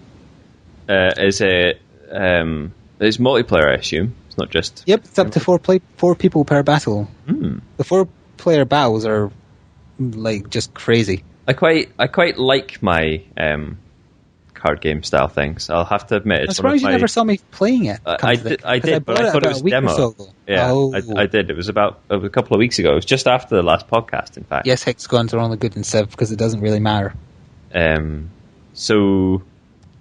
Is it? It's multiplayer, I assume. It's not just. Yep, it's up to four people per battle. Mm. The 4-player battles are like just crazy. I quite like my card game style things. I'll have to admit, I'm surprised you never saw me playing it. I did, but I thought it was a demo. So yeah, I did. It was a couple of weeks ago. It was just after the last podcast, in fact. Yes, hexagons are only good in Civ because it doesn't really matter. So,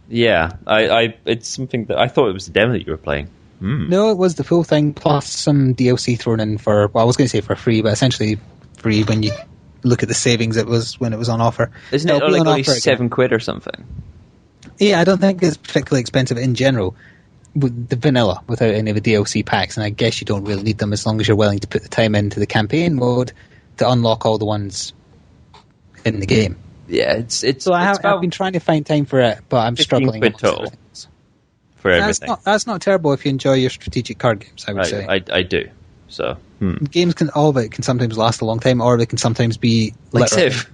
yeah, it's something that I thought it was the demo that you were playing. Mm. No, it was the full thing plus some DLC thrown in for. Well, I was going to say for free, but essentially free when you look at the savings. It was when it was on offer. Isn't it like only £7 or something? Yeah, I don't think it's particularly expensive in general. With the vanilla, without any of the DLC packs, and I guess you don't really need them as long as you're willing to put the time into the campaign mode to unlock all the ones in the game. Yeah, it's. So I've been trying to find time for it, but I'm struggling. Total for everything. That's not terrible if you enjoy your strategic card games. I would say I do. So games all of it can sometimes last a long time, or they can sometimes be like Civ.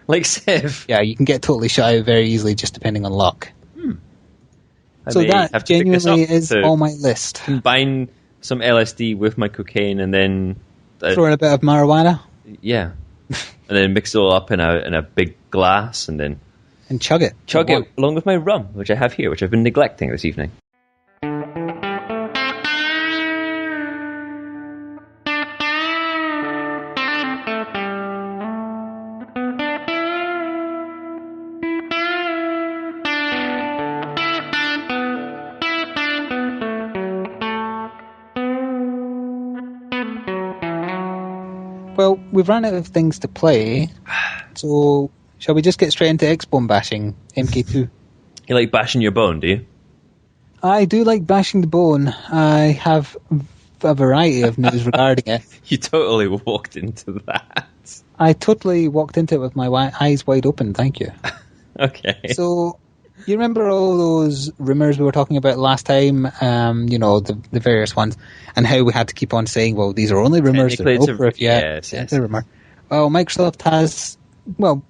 Like Civ. Yeah, you can get totally shut out very easily just depending on luck. So that genuinely is on my list. Combine some LSD with my cocaine and then throw in a bit of marijuana. Yeah, and then mix it all up in a big glass and chug it. Chug it along with my rum, which I have here, which I've been neglecting this evening. Well, we've run out of things to play, so shall we just get straight into X-Bone bashing, MK2? You like bashing your bone, do you? I do like bashing the bone. I have a variety of news regarding it. You totally walked into that. I totally walked into it with my eyes wide open, thank you. Okay. So, you remember all those rumours we were talking about last time? The various ones, and how we had to keep on saying, well, these are only rumours, they're no proof yet. It's a rumour. Well, Microsoft has,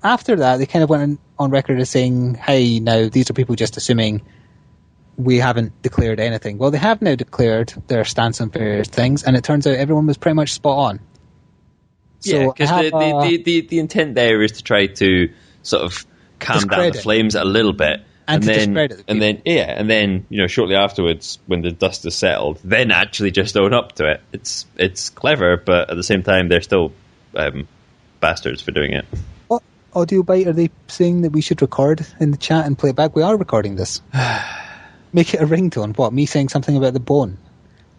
after that, they kind of went on record as saying, hey, now, these are people just assuming we haven't declared anything. Well, they have now declared their stance on various things, and it turns out everyone was pretty much spot on. Yeah, because the intent there is to try to sort of calm down the flames a little bit. And then shortly afterwards, when the dust has settled, then actually just own up to it. It's clever, but at the same time, they're still bastards for doing it. What audio bite are they saying that we should record in the chat and play it back? We are recording this. Make it a ringtone. What, me saying something about the bone?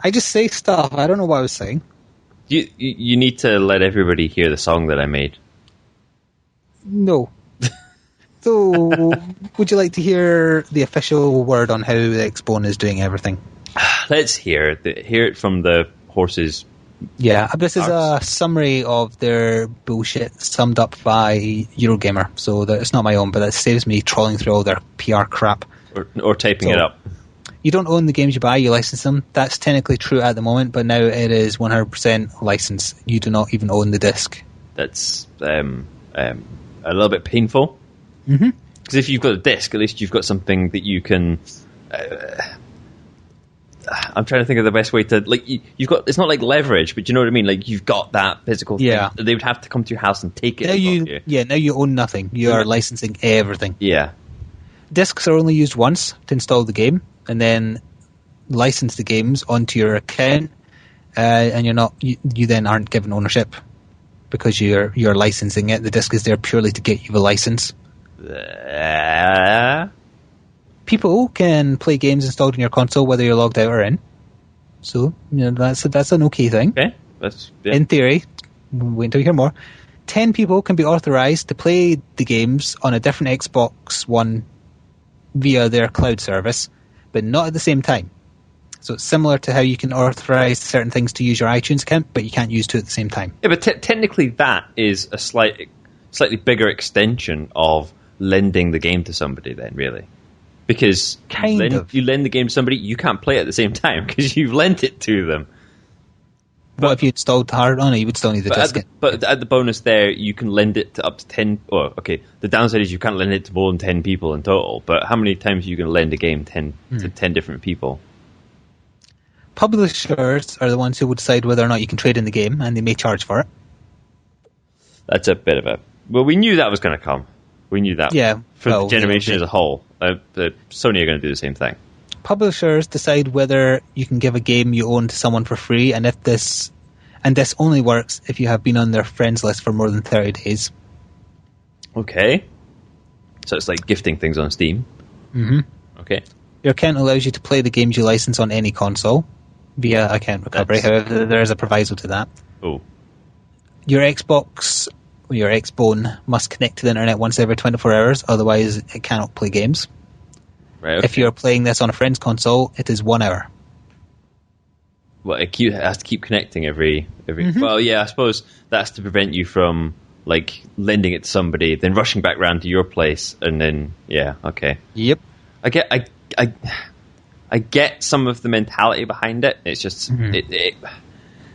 I just say stuff. I don't know what I was saying. You need to let everybody hear the song that I made. No. So, would you like to hear the official word on how the Xbone is doing everything? Let's hear it from the horses. Yeah, this is a summary of their bullshit summed up by Eurogamer. So it's not my own, but it saves me trawling through all their PR crap. Or typing it up. You don't own the games you buy, you license them. That's technically true at the moment, but now it is 100% licensed. You do not even own the disc. That's a little bit painful. Because if you've got a disc, at least you've got something that you can... I'm trying to think of the best way to... you've got... It's not like leverage, but you know what I mean? Like, you've got that physical thing. Yeah. They would have to come to your house and take it. Now you own nothing. You are licensing everything. Yeah. Discs are only used once to install the game, and then license the games onto your account, and you then aren't given ownership because you're licensing it. The disc is there purely to get you a license. People can play games installed in your console whether you're logged out or in. So that's an okay thing. Okay. In theory, wait until you hear more. 10 people can be authorized to play the games on a different Xbox One via their cloud service, but not at the same time. So it's similar to how you can authorize certain things to use your iTunes account, but you can't use two at the same time. Yeah, but technically that is a slightly bigger extension of lending the game to somebody then, really. Because you lend the game to somebody, you can't play it at the same time because you've lent it to them. What if you installed hard on it? You would still need the disc. But at the bonus there, you can lend it to up to 10... Oh, okay, the downside is you can't lend it to more than 10 people in total, but how many times are you going to lend a game to 10 different people? Publishers are the ones who will decide whether or not you can trade in the game, and they may charge for it. That's a bit of a... Well, we knew that was going to come. We knew that. Yeah. For the generation as a whole. Sony are going to do the same thing. Publishers decide whether you can give a game you own to someone for free, and this only works if you have been on their friends list for more than 30 days. Okay. So it's like gifting things on Steam. Okay. Your account allows you to play the games you license on any console via account recovery. However, there is a proviso to that. Oh. Your Xbox or your Xbone must connect to the internet once every 24 hours, otherwise it cannot play games. Right, okay. If you're playing this on a friend's console, it is 1 hour. Well, it has to keep connecting every. Well, yeah, I suppose that's to prevent you from lending it to somebody, then rushing back round to your place, and then okay. Yep. I get some of the mentality behind it. It's just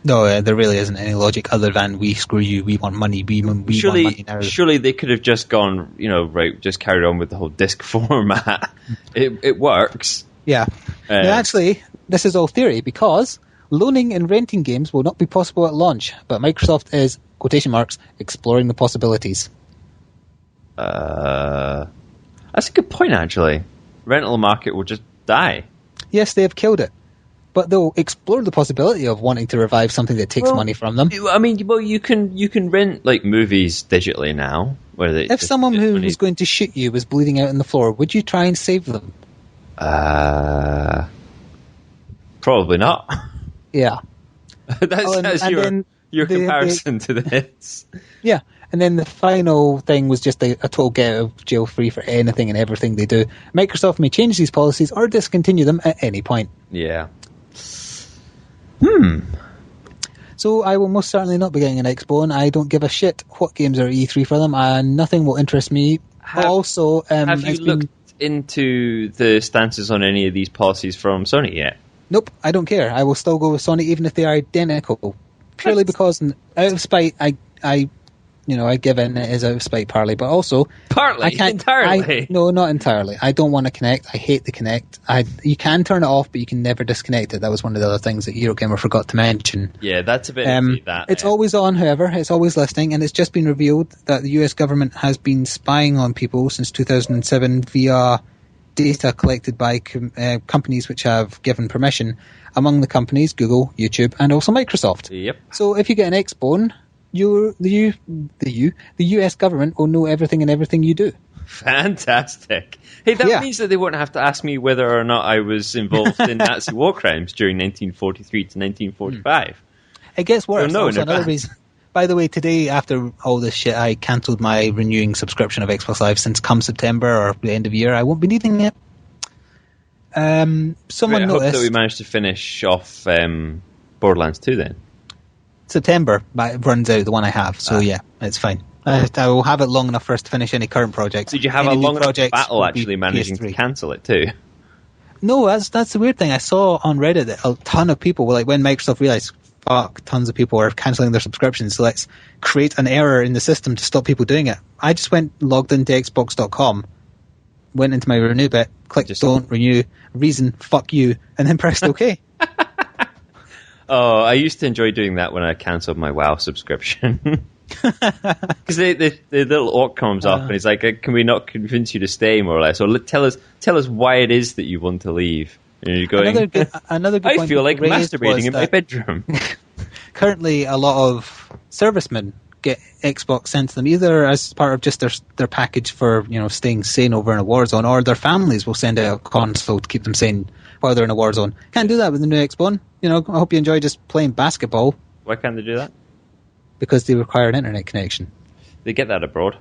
No, there really isn't any logic other than we screw you, we want money, we want money now. Surely they could have just gone, just carried on with the whole disc format. It works. Yeah. Actually, this is all theory because loaning and renting games will not be possible at launch, but Microsoft is, quotation marks, exploring the possibilities. That's a good point, actually. Rental market will just die. Yes, they have killed it. But they'll explore the possibility of wanting to revive something that takes money from them. I mean, you can rent movies digitally now. If someone who was going to shoot you was bleeding out on the floor, would you try and save them? Probably not. Yeah. That's your comparison to this. Yeah. And then the final thing was just a total get out of jail free for anything and everything they do. Microsoft may change these policies or discontinue them at any point. Yeah. So I will most certainly not be getting an Xbone. I don't give a shit what games are E3 for them, and nothing will interest me. Have you looked into the stances on any of these policies from Sony yet? Nope, I don't care. I will still go with Sony even if they are identical. Purely because, out of spite, I I give in, it is out of spite partly, but also partly, entirely. No, not entirely. I don't want to connect. I hate the connect. You can turn it off, but you can never disconnect it. That was one of the other things that Eurogamer forgot to mention. Yeah, that's a bit it's always on, however, it's always listening, and it's just been revealed that the US government has been spying on people since 2007 via data collected by companies which have given permission. Among the companies, Google, YouTube, and also Microsoft. Yep. So if you get an X-Bone, the US government will know everything and everything you do. Fantastic. Hey, that means that they won't have to ask me whether or not I was involved in Nazi war crimes during 1943 to 1945. It gets worse. Another reason. By the way, today, after all this shit, I cancelled my renewing subscription of Xbox Live since come September or the end of the year. I won't be needing it. Someone noticed... I hope that we managed to finish off Borderlands 2 then. September, but it runs out, the one I have, so yeah, it's fine. I will have it long enough for us to finish any current projects. Did you have a long enough battle actually managing to cancel it too? No, that's the weird thing. I saw on Reddit that a ton of people were like, when Microsoft realised, fuck, tons of people are cancelling their subscriptions, so let's create an error in the system to stop people doing it. I just logged into Xbox.com, went into my renew bit, clicked don't renew, reason, fuck you, and then pressed OK. Oh, I used to enjoy doing that when I cancelled my WoW subscription. Because the little orc comes up and he's like, can we not convince you to stay, more or less? Or tell us why it is that you want to leave. And you're going, another good I feel like masturbating in my bedroom. Currently, a lot of servicemen get Xbox sent to them, either as part of just their package for staying sane over in a war zone, or their families will send out a console to keep them sane while they're in a war zone. Can't do that with the new Xbox. I hope you enjoy just playing basketball. Why can't they do that? Because they require an internet connection. They get that abroad.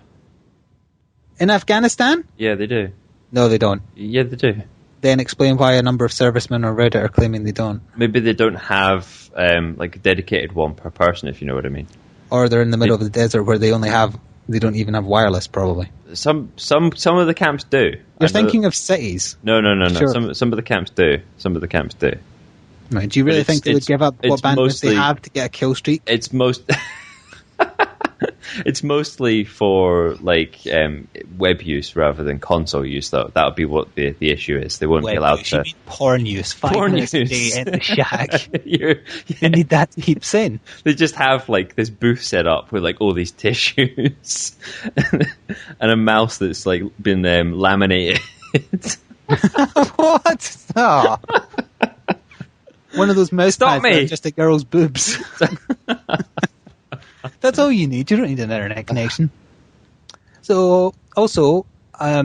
In Afghanistan? Yeah, they do. No, they don't. Yeah, they do. Then explain why a number of servicemen on Reddit are claiming they don't. Maybe they don't have a dedicated one per person, if you know what I mean. Or they're in the middle of the desert where they don't even have wireless, probably. Some of the camps do. You're thinking of cities. No. Sure. Some of the camps do. Right. Do you really think they would give up what bandwidth they have to get a kill streak? It's mostly for web use rather than console use, though. That would be what the issue is. They won't be allowed to. Porn use. 5 minutes a day in the shack. They need that to keep sane. They just have this booth set up with all these tissues and a mouse that's been laminated. What? Oh. One of those mouse pads that are just a girl's boobs. That's all you need. You don't need an internet connection. So, also,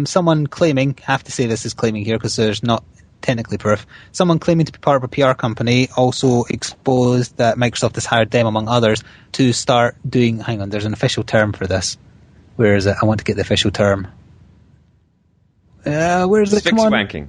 someone claiming, have to say this is claiming here because there's not technically proof, someone claiming to be part of a PR company also exposed that Microsoft has hired them, among others, to start doing, hang on, there's an official term for this. Where is it? I want to get the official term. Where is it? Come on. Wanking.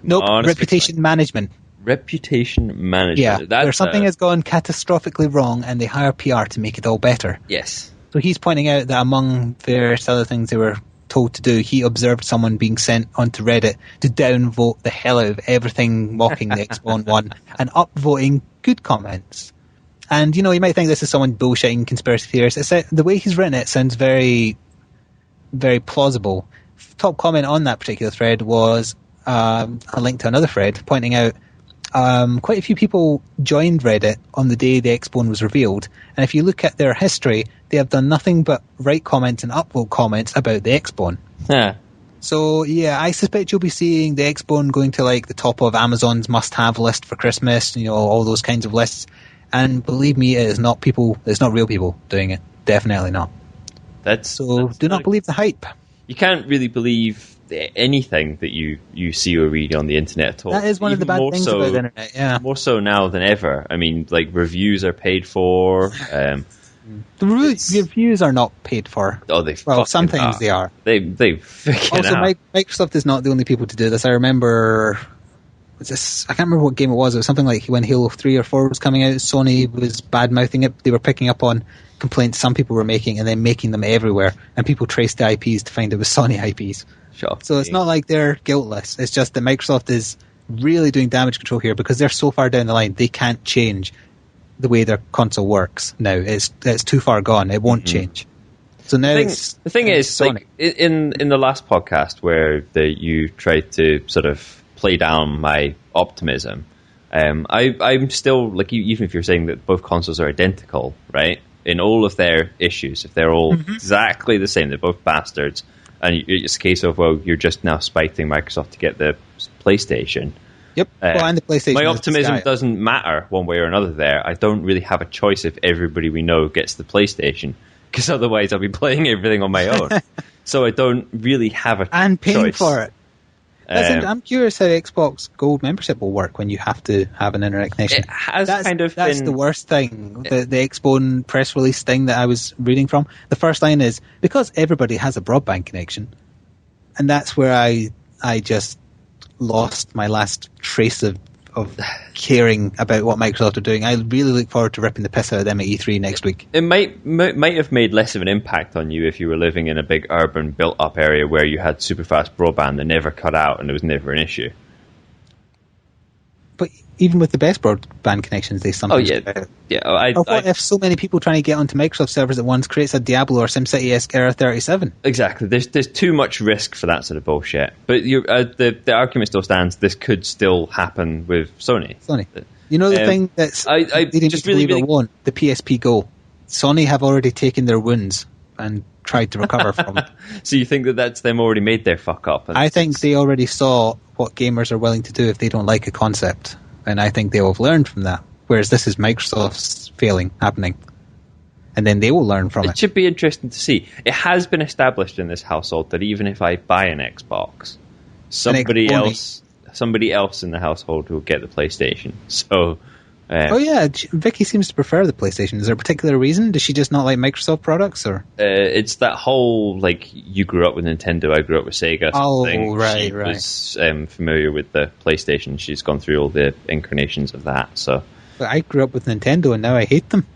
Nope, reputation management. Reputation management. Yeah, where something has gone catastrophically wrong and they hire PR to make it all better. Yes. So he's pointing out that among various other things they were told to do, he observed someone being sent onto Reddit to downvote the hell out of everything mocking the Xbox One and upvoting good comments. And, you might think this is someone bullshitting conspiracy theorists. The way he's written it sounds very, very plausible. Top comment on that particular thread was a link to another thread pointing out quite a few people joined Reddit on the day the Xbone was revealed, and if you look at their history, they have done nothing but write comments and upvote comments about the Xbone. Yeah. So, yeah, I suspect you'll be seeing the Xbone going to the top of Amazon's must-have list for Christmas, all those kinds of lists. And believe me, it's not real people doing it. Definitely not. Do not believe the hype. You can't really believe anything that you see or read on the internet at all. That is one of the bad things about the internet, yeah. More so now than ever. I mean, reviews are paid for. The reviews are not paid for. Oh, sometimes they are. They freaking also, Microsoft is not the only people to do this. I remember... I can't remember what game it was. It was something like when Halo 3 or 4 was coming out, Sony was bad-mouthing it. They were picking up on complaints some people were making and then making them everywhere. And people traced the IPs to find it was Sony IPs. Sure. So it's not like they're guiltless. It's just that Microsoft is really doing damage control here because they're so far down the line, they can't change the way their console works now. It's too far gone. It won't change. So now the thing is, like in the last podcast where you tried to sort of play down my optimism, I'm still like, even if you're saying that both consoles are identical, right? In all of their issues, if they're all exactly the same, they're both bastards, and it's a case of, well, you're just now spiting Microsoft to get the PlayStation. Yep. And the PlayStation. My optimism doesn't matter one way or another there. I don't really have a choice if everybody we know gets the PlayStation, because otherwise I'll be playing everything on my own. So I don't really have a choice. And paying for it. I'm curious how Xbox Gold membership will work when you have to have an internet connection. That's the worst thing. The Xbone press release thing that I was reading from. The first line is, because everybody has a broadband connection, and that's where I just lost my last trace of caring about what Microsoft are doing. I really look forward to ripping the piss out of them at E3 next week. It might have made less of an impact on you if you were living in a big urban built-up area where you had super fast broadband that never cut out and it was never an issue. But even with the best broadband connections, they sometimes what if so many people trying to get onto Microsoft servers at once creates a Diablo or SimCity-esque Error 37? Exactly. There's too much risk for that sort of bullshit. But the argument still stands. This could still happen with Sony. You know the thing that's leading just me to believe it won't? The PSP Go. Sony have already taken their wounds and tried to recover from it. So you think that's them already made their fuck up? I think they already saw what gamers are willing to do if they don't like a concept. And I think they'll have learned from that. Whereas this is Microsoft's failing happening. And then they will learn from it. It should be interesting to see. It has been established in this household that even if I buy an Xbox, somebody else in the household will get the PlayStation. So... Vicky seems to prefer the PlayStation. Is there a particular reason? Does she just not like Microsoft products, or it's that whole like you grew up with Nintendo, I grew up with Sega. Thing. Right. She was familiar with the PlayStation. She's gone through all the incarnations of that. So, but I grew up with Nintendo, and now I hate them.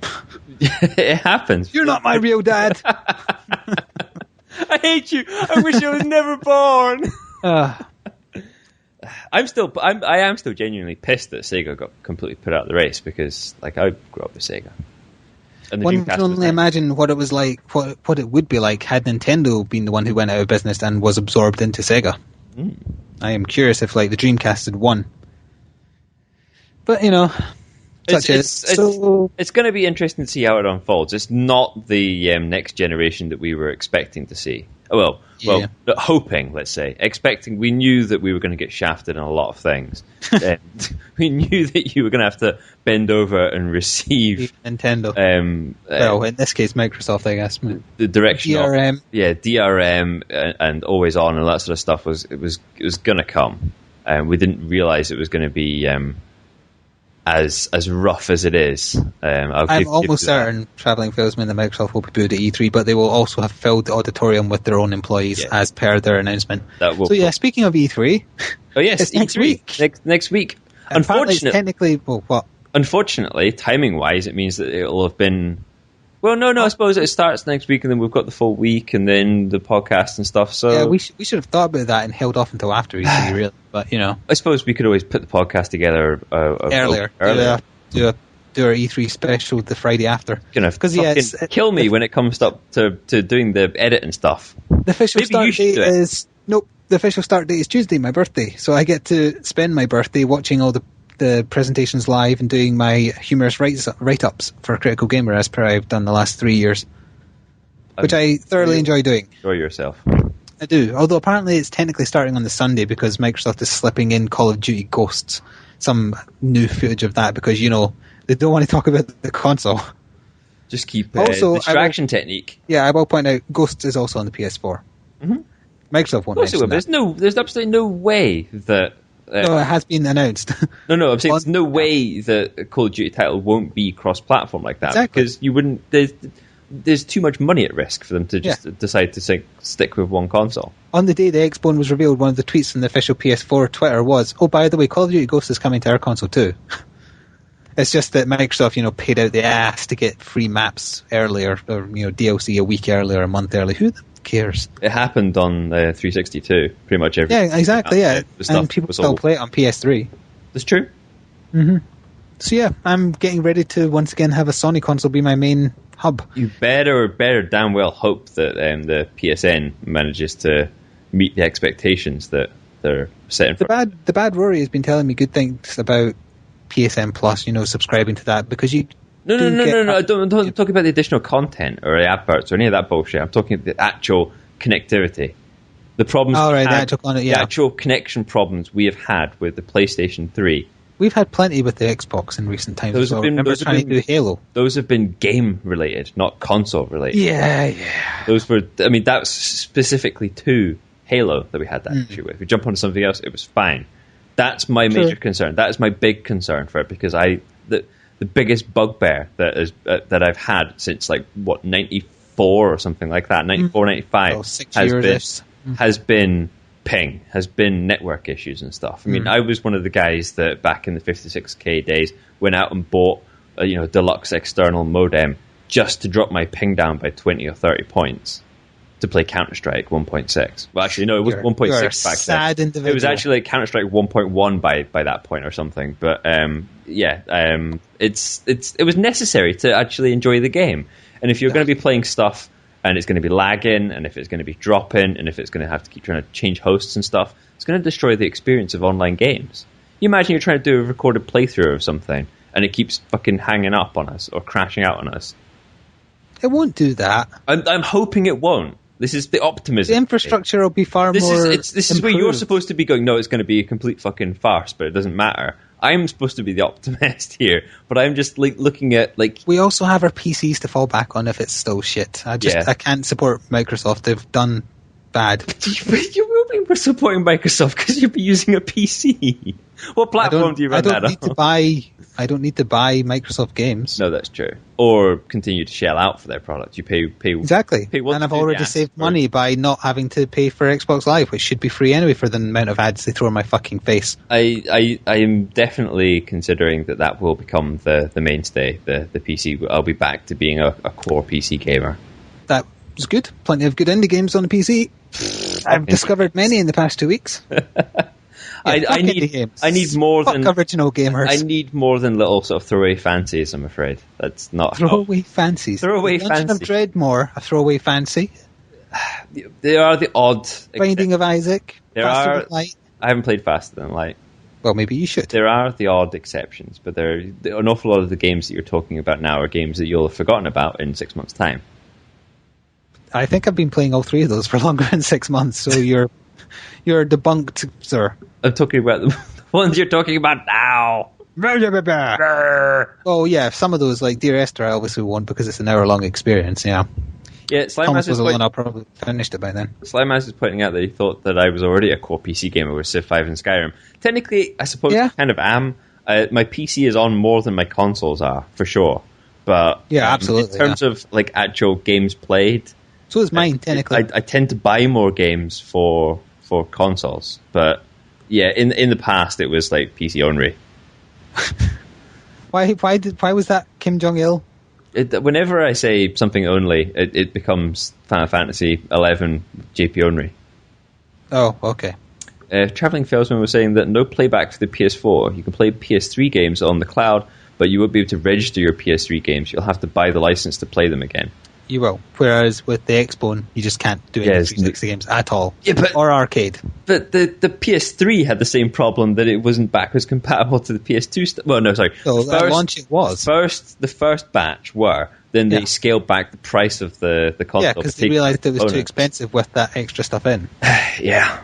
It happens. You're not my real dad. I hate you. I wish I was never born. I am still genuinely pissed that Sega got completely put out of the race, because like I grew up with Sega. And one can only imagine what it was like, what it would be like had Nintendo been the one who went out of business and was absorbed into Sega. I am curious if like the Dreamcast had won. But it's going to be interesting to see how it unfolds. It's not the next generation that we were expecting to see. Well, hoping, let's say. Expecting, we knew that we were going to get shafted on a lot of things. We knew that you were going to have to bend over and receive Nintendo. In this case, Microsoft, I guess. The direction DRM. DRM and always on and that sort of stuff was going to come. We didn't realize it was going to be as rough as it is. I'm almost certain travelling salesmen that Microsoft will be booed at E3, but they will also have filled the auditorium with their own employees as per their announcement. Speaking of E3, it's next week. Next week. Unfortunately, timing-wise, it means that it'll have been... Well, no, I suppose it starts next week, and then we've got the full week, and then the podcast and stuff. So yeah, we should have thought about that and held off until after E3, really. But I suppose we could always put the podcast together earlier. Do our E3 special the Friday after. Because kill me when it comes up to doing the edit and stuff. The official start date is the official start date is Tuesday, my birthday. So I get to spend my birthday watching all the presentations live and doing my humorous write-ups for Critical Gamer, as per I've done the last 3 years, which I thoroughly enjoy doing. Enjoy yourself. I do, although apparently it's technically starting on the Sunday because Microsoft is slipping in Call of Duty Ghosts, some new footage of that, because they don't want to talk about the console. Just keep distraction technique. Yeah, I will point out Ghosts is also on the PS4. Microsoft won't mention that. There's absolutely no way that... no, it has been announced. No, I'm saying there's no way that a Call of Duty title won't be cross-platform like that. Exactly. Because you wouldn't... There's too much money at risk for them to just decide to stick with one console. On the day the Xbone was revealed, one of the tweets from the official PS4 Twitter was, "Oh, by the way, Call of Duty Ghosts is coming to our console too." It's just that Microsoft, paid out the ass to get free maps earlier, or DLC a week earlier, a month early. Who cares? It happened on 360 too, pretty much every... Yeah, exactly, and people still play it on PS3. That's true. So yeah, I'm getting ready to once again have a Sony console be my main hub. You better damn well hope that the PSN manages to meet the expectations that they're setting for. The bad Rory has been telling me good things about PSN Plus, subscribing to that, because you... No. I don't talk about the additional content or the adverts or any of that bullshit. I'm talking the actual connectivity. The problems the actual connection problems we have had with the PlayStation 3. We've had plenty with the Xbox in recent times. Those have been to do Halo. Those have been game related, not console related. Yeah. Those were. I mean, that's specifically to Halo that we had that issue with. If we jump onto something else, it was fine. That's my major concern. That is my big concern for it, because the biggest bugbear that I've had since 94 or something like that, 94, 95 has been ping, has been network issues and stuff. I mean, I was one of the guys that back in the 56k days went out and bought a deluxe external modem just to drop my ping down by 20 or 30 points to play Counter-Strike 1.6. Well, actually, no, it was 1.6 back then. Individual. It was actually Counter-Strike 1.1 by that point or something. But it was necessary to actually enjoy the game. And if you're going to be playing stuff and it's going to be lagging, and if it's going to be dropping, and if it's going to have to keep trying to change hosts and stuff, it's going to destroy the experience of online games. You imagine you're trying to do a recorded playthrough of something, and it keeps fucking hanging up on us or crashing out on us. It won't do that. I'm hoping it won't. This is the optimism. The infrastructure will be far more. This is where you're supposed to be going. No, it's going to be a complete fucking farce, but it doesn't matter. I'm supposed to be the optimist here, but I'm just looking at We also have our PCs to fall back on if it's still shit. I can't support Microsoft. They've done bad. You will be supporting Microsoft because you'll be using a PC. What platform do you run that on? I don't need to buy Microsoft games. No, that's true. Or continue to shell out for their product. You pay exactly. And I've already saved money by not having to pay for Xbox Live, which should be free anyway for the amount of ads they throw in my fucking face. I am definitely considering that will become the mainstay. The PC. I'll be back to being a core PC gamer. That was good. Plenty of good indie games on the PC. I've discovered many in the past 2 weeks. I need more than original gamers. I need more than little sort of throwaway fancies. I'm afraid that's not throwaway fancies. Throwaway fancy. Of Dreadmore, a throwaway fancy. There are the odd Binding of Isaac. Faster Than Light. I haven't played Faster Than Light. Well, maybe you should. There are the odd exceptions, but an awful lot of the games that you're talking about now are games that you'll have forgotten about in 6 months' time. I think I've been playing all three of those for longer than 6 months, so you're debunked, sir. I'm talking about the ones you're talking about now. Oh, yeah, some of those, like Dear Esther, I obviously won't because it's an hour-long experience, yeah. Yeah, Thomas was alone, I'll probably finished it by then. Slimehouse is pointing out that he thought that I was already a core PC gamer with Civ 5 and Skyrim. Technically, I suppose I kind of am. My PC is on more than my consoles are, for sure. But yeah, absolutely. In terms of actual games played... So is mine, technically. I tend to buy more games for consoles, but yeah, in the past it was PC only. Why was that Kim Jong-il? Whenever I say something only, it becomes Final Fantasy 11 JP only. Oh, okay. Traveling Salesman was saying that no playback for the PS4. You can play PS3 games on the cloud, but you won't be able to register your PS3 games. You'll have to buy the license to play them again. You will. Whereas with the Xbone, you just can't do any 360 games at all. Yeah, or arcade. But the PS3 had the same problem that it wasn't backwards compatible to the PS2. Well, no, sorry. So at launch it was. The first batch were. Then they scaled back the price of the console. Yeah, because they realised it was too expensive with that extra stuff in. Yeah.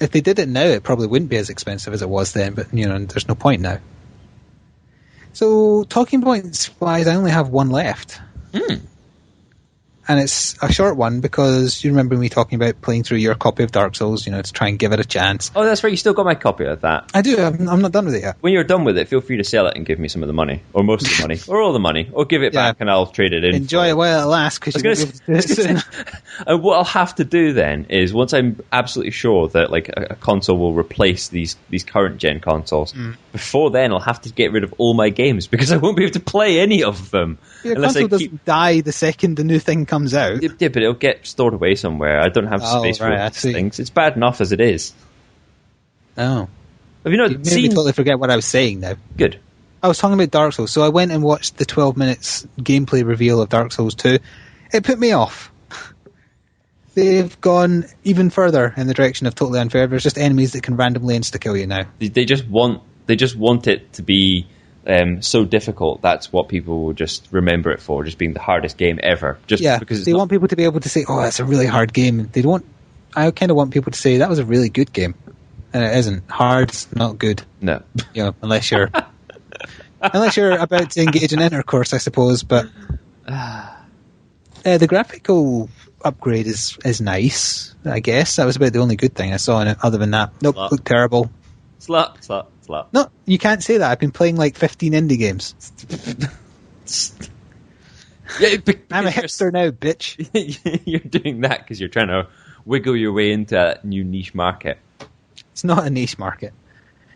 If they did it now, it probably wouldn't be as expensive as it was then, but there's no point now. So, talking points wise, I only have one left. And it's a short one because you remember me talking about playing through your copy of Dark Souls, to try and give it a chance. Oh, that's right. You still got my copy of that. I do. I'm not done with it yet. When you're done with it, feel free to sell it and give me some of the money, or most of the money, or all the money, or give it back and I'll trade it in. Enjoy it while it lasts because you're going to do it soon. And what I'll have to do then is, once I'm absolutely sure that a console will replace these current gen consoles, before then I'll have to get rid of all my games because I won't be able to play any of them. Your console doesn't die the second the new thing comes out. Yeah, but it'll get stored away somewhere. I don't have space for these things. It's bad enough as it is. Oh. Have you not seen... totally forget what I was saying now. Good. I was talking about Dark Souls. So I went and watched the 12 minutes gameplay reveal of Dark Souls 2. It put me off. They've gone even further in the direction of totally unfair. There's just enemies that can randomly insta-kill you now. They just want it to be so difficult. That's what people will just remember it for, just being the hardest game ever. Because they want people to be able to say, "Oh, that's a really hard game." I kind of want people to say that was a really good game, and it isn't. Hard's not good. No, unless you're about to engage in intercourse, I suppose. But the graphical upgrade is nice, I guess. That was about the only good thing I saw in it. Other than that, nope, looked terrible. Slap. No, you can't say that. I've been playing like 15 indie games. I'm a hipster now, bitch. You're doing that because you're trying to wiggle your way into a new niche market. It's not a niche market.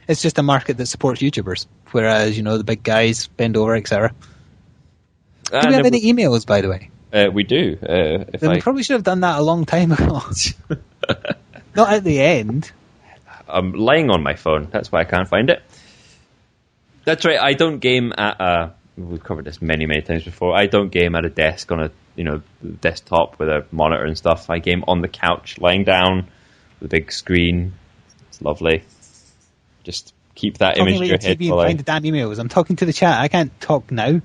It's just a market that supports YouTubers, whereas, the big guys bend over, etc. Do we have any emails, by the way? We do. We probably should have done that a long time ago. Not at the end. I'm lying on my phone. That's why I can't find it. That's right. I don't game at we've covered this many, many times before. I don't game at a desk on a desktop with a monitor and stuff. I game on the couch, lying down with a big screen. It's lovely. Just keep that image in your head. TV and find the damn emails. I'm talking to the chat. I can't talk now.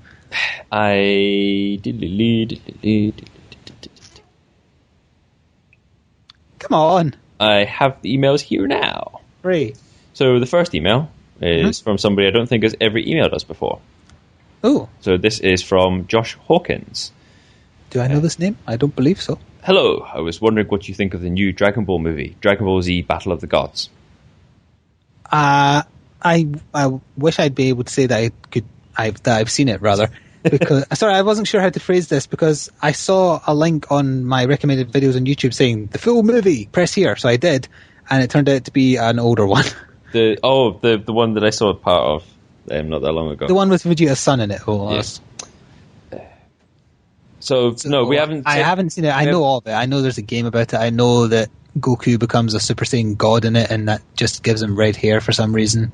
Come on. I have the emails here now. Great. So the first email is from somebody I don't think has ever emailed us before. Oh. So this is from Josh Hawkins. Do I know this name? I don't believe so. Hello. I was wondering what you think of the new Dragon Ball movie, Dragon Ball Z Battle of the Gods. I wish I'd be able to say that I've seen it, rather. Because sorry, I wasn't sure how to phrase this because I saw a link on my recommended videos on YouTube saying the full movie, press here. So I did, and it turned out to be an older one. The one that I saw part of not that long ago. The one with Vegeta's son in it. Yes. So no, we haven't. I haven't seen it. I know all of it. I know there's a game about it. I know that Goku becomes a Super Saiyan God in it, and that just gives him red hair for some reason.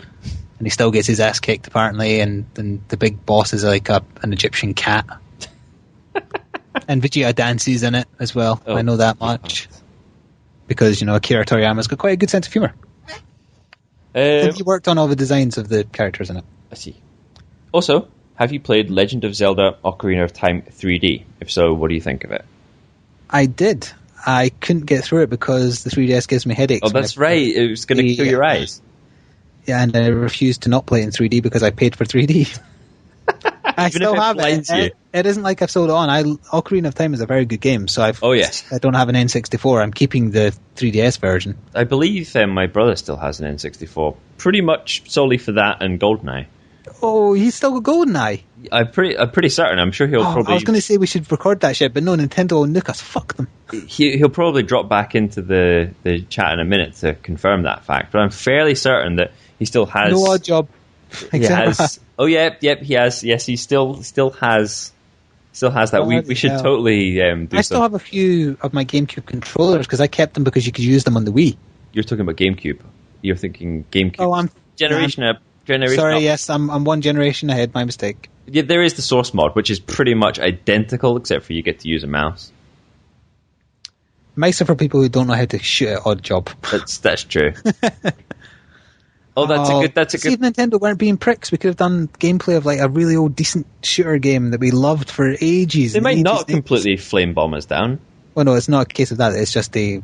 And he still gets his ass kicked, apparently, and the big boss is like an Egyptian cat. And Vegeta dances in it as well. I know that much. Because, Akira Toriyama's got quite a good sense of humour. He worked on all the designs of the characters in it. I see. Also, have you played Legend of Zelda Ocarina of Time 3D? If so, what do you think of it? I did. I couldn't get through it because the 3DS gives me headaches. Oh, that's right. It was going to kill your eyes. Yeah, and I refused to not play in 3D because I paid for 3D. I still have it. It isn't like I've sold it on. Ocarina of Time is a very good game, so I don't have an N64. I'm keeping the 3DS version. I believe my brother still has an N64, pretty much solely for that and GoldenEye. Oh, he's still got GoldenEye? I'm pretty certain. I'm sure he'll probably... I was going to say we should record that shit, but no, Nintendo will nuke us. Fuck them. He'll probably drop back into the chat in a minute to confirm that fact, but I'm fairly certain that he still has... No odd job. He has... Oh, yep, he has. Yes, he still has that. We should totally do I still have a few of my GameCube controllers because I kept them because you could use them on the Wii. You're talking about GameCube. You're thinking GameCube. Oh, I'm... Generation up. Sorry, yes, I'm one generation ahead. My mistake. Yeah, there is the source mod, which is pretty much identical, except for you get to use a mouse. Mice are for people who don't know how to shoot at odd job. That's true. That's a good. See if Nintendo weren't being pricks, we could have done gameplay of like a really old decent shooter game that we loved for ages. They might not completely flame bomb us down. Well, no, it's not a case of that. It's just they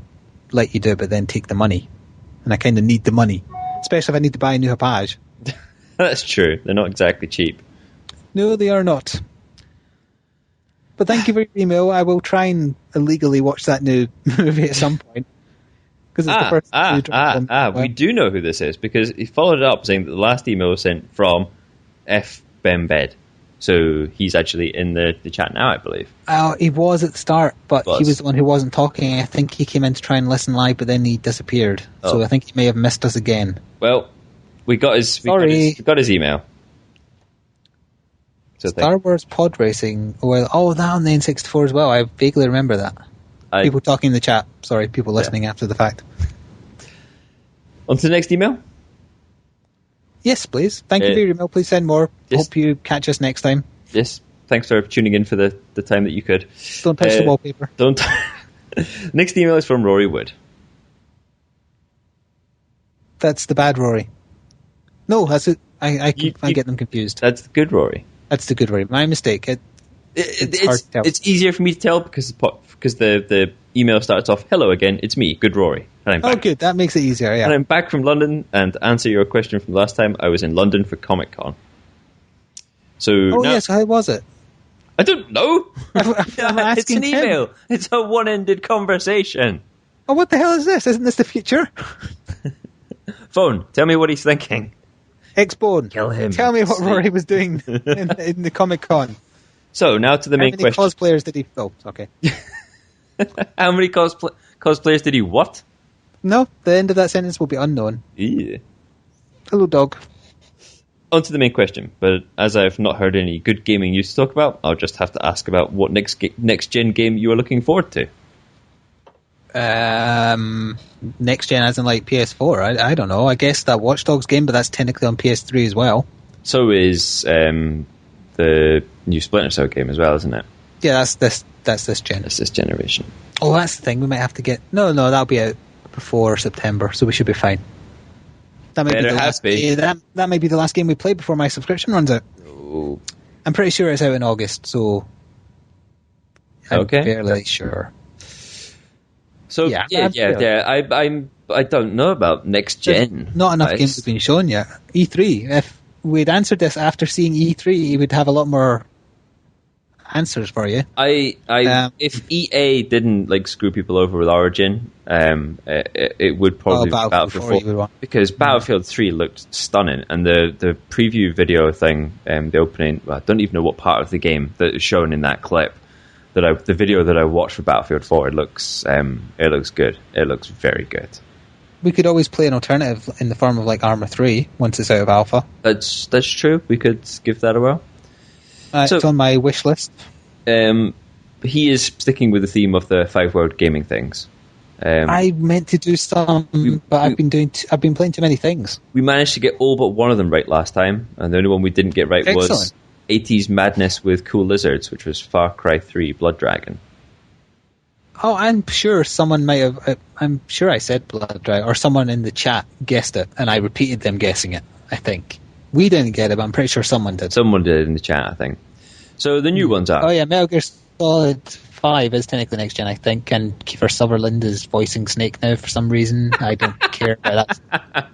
let you do it, but then take the money, and I kind of need the money, especially if I need to buy a new Hapage. That's true. They're not exactly cheap. No, they are not. But thank you for your email. I will try and illegally watch that new movie at some point. Because it's the first we do know who this is because he followed it up saying that the last email was sent from F. Bembed. So he's actually in the chat now, I believe. He was at the start, but he was the one who wasn't talking. I think he came in to try and listen live, but then he disappeared. So I think he may have missed us again. Well, we got his email. So Star Wars Pod Racing. That on the N64 as well. I vaguely remember that. People talking in the chat. Sorry, people listening after the fact. On to the next email? Yes, please. Thank you for your email. Please send more. Yes. Hope you catch us next time. Yes. Thanks for tuning in for the time that you could. Don't touch the wallpaper. Don't. Next email is from Rory Wood. That's the bad Rory. No, that's it. I get them confused. That's the good Rory. That's the good Rory. My mistake. It's hard to tell. It's easier for me to tell because the email starts off, "Hello again, it's me, good Rory." And I'm back. Oh, good. That makes it easier, yeah. And I'm back from London, and to answer your question from last time, I was in London for Comic-Con. So yes, how was it? I don't know. It's an email. It's a one-ended conversation. Oh, what the hell is this? Isn't this the future? Phone, tell me what he's thinking. X-Bone. Kill him. Tell me what Rory was doing in the Comic-Con. So, now to the main question. How many cosplayers did he... Oh, okay. How many cosplayers did he what? No, the end of that sentence will be unknown. Yeah. Hello, dog. On to the main question, but as I've not heard any good gaming news to talk about, I'll just have to ask about what next-gen game you are looking forward to. Next gen as in like PS4, I don't know. I guess that Watch Dogs game, but that's technically on PS3 as well. So is the new Splinter Cell game as well, isn't it? Yeah, that's this gen. That's this generation. Oh, that's the thing. We might have to get... No, that'll be out before September, so we should be fine. That might that might be the last game we play before my subscription runs out. Oh. I'm pretty sure it's out in August, so I'm fairly sure. So yeah. I don't know about next gen. There's not enough games have been shown yet. E3. If we'd answered this after seeing E3, we'd have a lot more answers for you. If EA didn't screw people over with Origin, it would probably be Battlefield 4, because Battlefield 3 looked stunning, and the preview video thing, the opening, I don't even know what part of the game that is shown in that clip. The video that I watched for Battlefield 4, it looks good. It looks very good. We could always play an alternative in the form of Arma 3 once it's out of alpha. That's true. We could give that a whirl. It's on my wish list. He is sticking with the theme of the 5 World Gaming things. I meant to do some, but I've been playing too many things. We managed to get all but one of them right last time, and the only one we didn't get right was 80s Madness with Cool Lizards, which was Far Cry 3 Blood Dragon. Oh, I'm sure someone might have... I'm sure I said Blood Dragon, or someone in the chat guessed it, and I repeated them guessing it, I think. We didn't get it, but I'm pretty sure someone did. Someone did in the chat, I think. So the new ones are... Oh yeah, Metal Gear Solid 5 is technically next gen, I think, and Kiefer Sutherland is voicing Snake now for some reason. I don't care about that.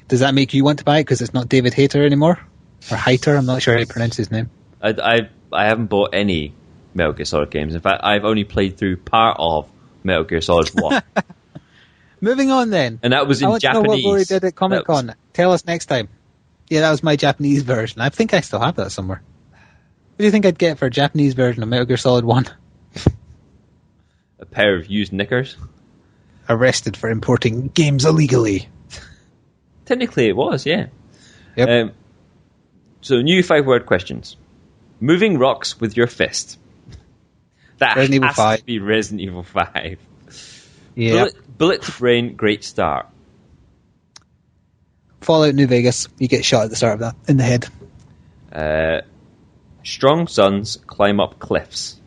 Does that make you want to buy it because it's not David Hayter anymore? Or Hayter, I'm not sure how you pronounce his name. I haven't bought any Metal Gear Solid games. In fact, I've only played through part of Metal Gear Solid 1. Moving on then. And that was in Japanese. I want to know what Rory did at Comic-Con. Tell us next time. Yeah, that was my Japanese version. I think I still have that somewhere. What do you think I'd get for a Japanese version of Metal Gear Solid 1? A pair of used knickers. Arrested for importing games illegally. Technically it was, yeah. Yep. So new 5-word questions. Moving rocks with your fist. That Resident Evil 5. To be Resident Evil 5. Yeah. Bullet to brain, great start. Fallout New Vegas. You get shot at the start of that in the head. Strong suns climb up cliffs.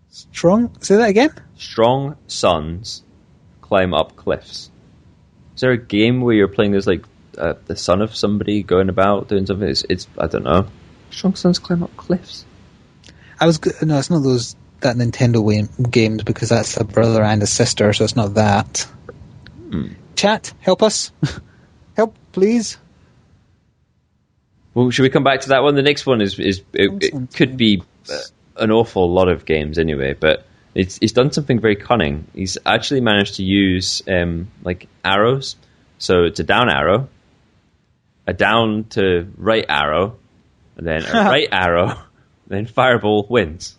Strong? Say that again? Strong suns climb up cliffs. Is there a game where you're playing as the son of somebody going about doing something? It's I don't know. Strong suns climb up cliffs. No, it's not that Nintendo games, because that's a brother and a sister, so it's not that. Chat, help us. Help, please. Well, should we come back to that one? The next one it could be an awful lot of games anyway, but he's done something very cunning. He's actually managed to use arrows. So it's a down arrow, a down to right arrow, and then a right arrow, then Fireball wins.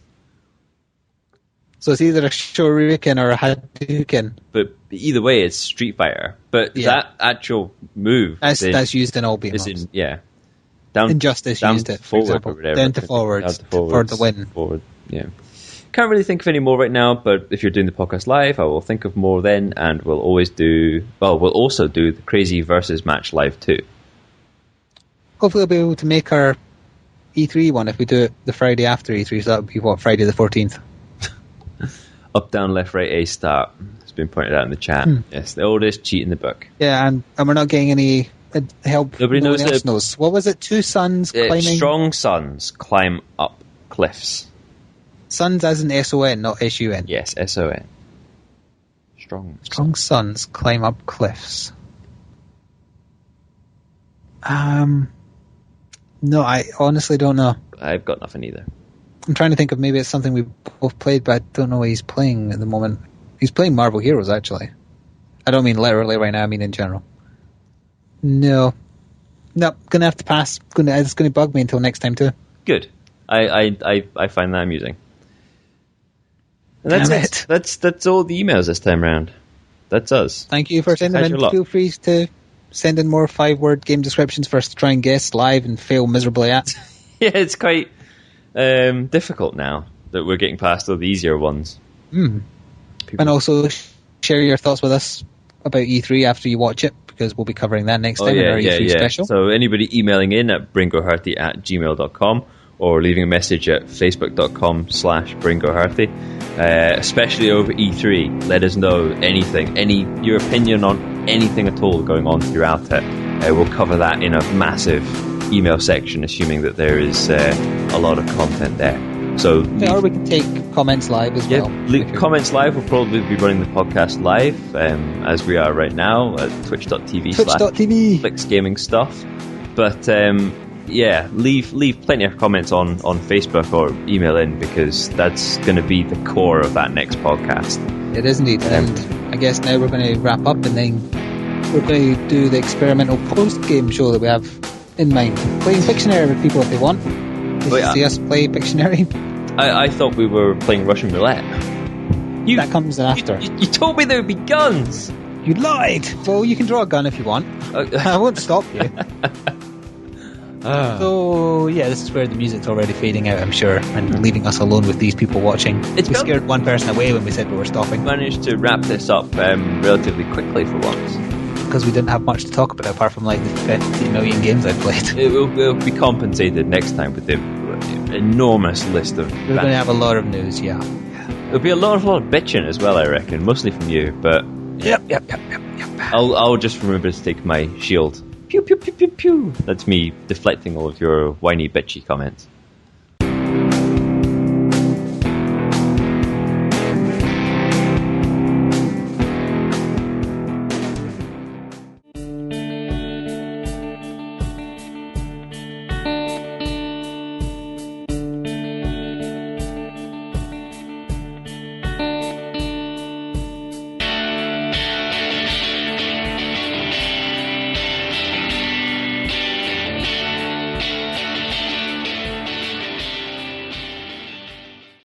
So it's either a Shoryuken or a Hadouken. But either way, it's Street Fighter. But that actual move... That's used in all beat-em-ups. Down, Injustice down used it, forward for example. Or whatever. Down to forwards for the win. Forward, yeah. Can't really think of any more right now, but if you're doing the podcast live, I will think of more then, and we'll also do the Crazy Versus match live too. Hopefully we'll be able to make our E3 one if we do it the Friday after E3, so that would be, Friday the 14th? Up, down, left, right, A, start. It's been pointed out in the chat. Yes, the oldest cheat in the book. Yeah, and we're not getting any help. Nobody no knows. One else knows. What was it? Two suns climbing? Strong suns climb up cliffs. Suns as in S-O-N, not S-U-N. Yes, S-O-N. Strong suns climb up cliffs. No, I honestly don't know. I've got nothing either. I'm trying to think of maybe it's something we both played, but I don't know what he's playing at the moment. He's playing Marvel Heroes, actually. I don't mean literally right now, I mean in general. No, gonna have to pass. It's gonna bug me until next time too. Good. I find that amusing. And that's it. That's all the emails this time round. That's us. Thank you for sending them in. Feel free to send in more 5-word game descriptions for us to try and guess live and fail miserably at. Yeah, it's quite difficult now that we're getting past all the easier ones. And also share your thoughts with us about E3 after you watch it, because we'll be covering that next time in our E3 special. So anybody emailing in at bringohurty@gmail.com or leaving a message at facebook.com/bringohurty, especially over E3, let us know anything, your opinion on anything at all going on throughout it. We'll cover that in a massive email section, assuming that there is a lot of content there. So, or we can take comments live as well. Comments live. We'll probably be running the podcast live, as we are right now at twitch.tv/Flicks Gaming Stuff. But leave plenty of comments on Facebook or email in, because that's going to be the core of that next podcast. It is indeed. And I guess now we're going to wrap up, and then we're going to do the experimental post-game show that we have in mind. Playing Pictionary with people if they want. See us play Pictionary. I thought we were playing Russian roulette. That comes after. You told me there would be guns. You lied. Well, you can draw a gun if you want. I won't stop you. So, this is where the music's already fading out, I'm sure, and leaving us alone with these people watching. We scared one person away when we said we were stopping. Managed to wrap this up relatively quickly for once. Because we didn't have much to talk about apart from the 50 million games I've played. It will be compensated next time with the enormous list of... We're going to have a lot of news, yeah. There'll be a lot of bitching as well, I reckon, mostly from you, but... Yep. I'll just remember to take my shield. Pew, pew, pew, pew, pew. That's me deflecting all of your whiny, bitchy comments.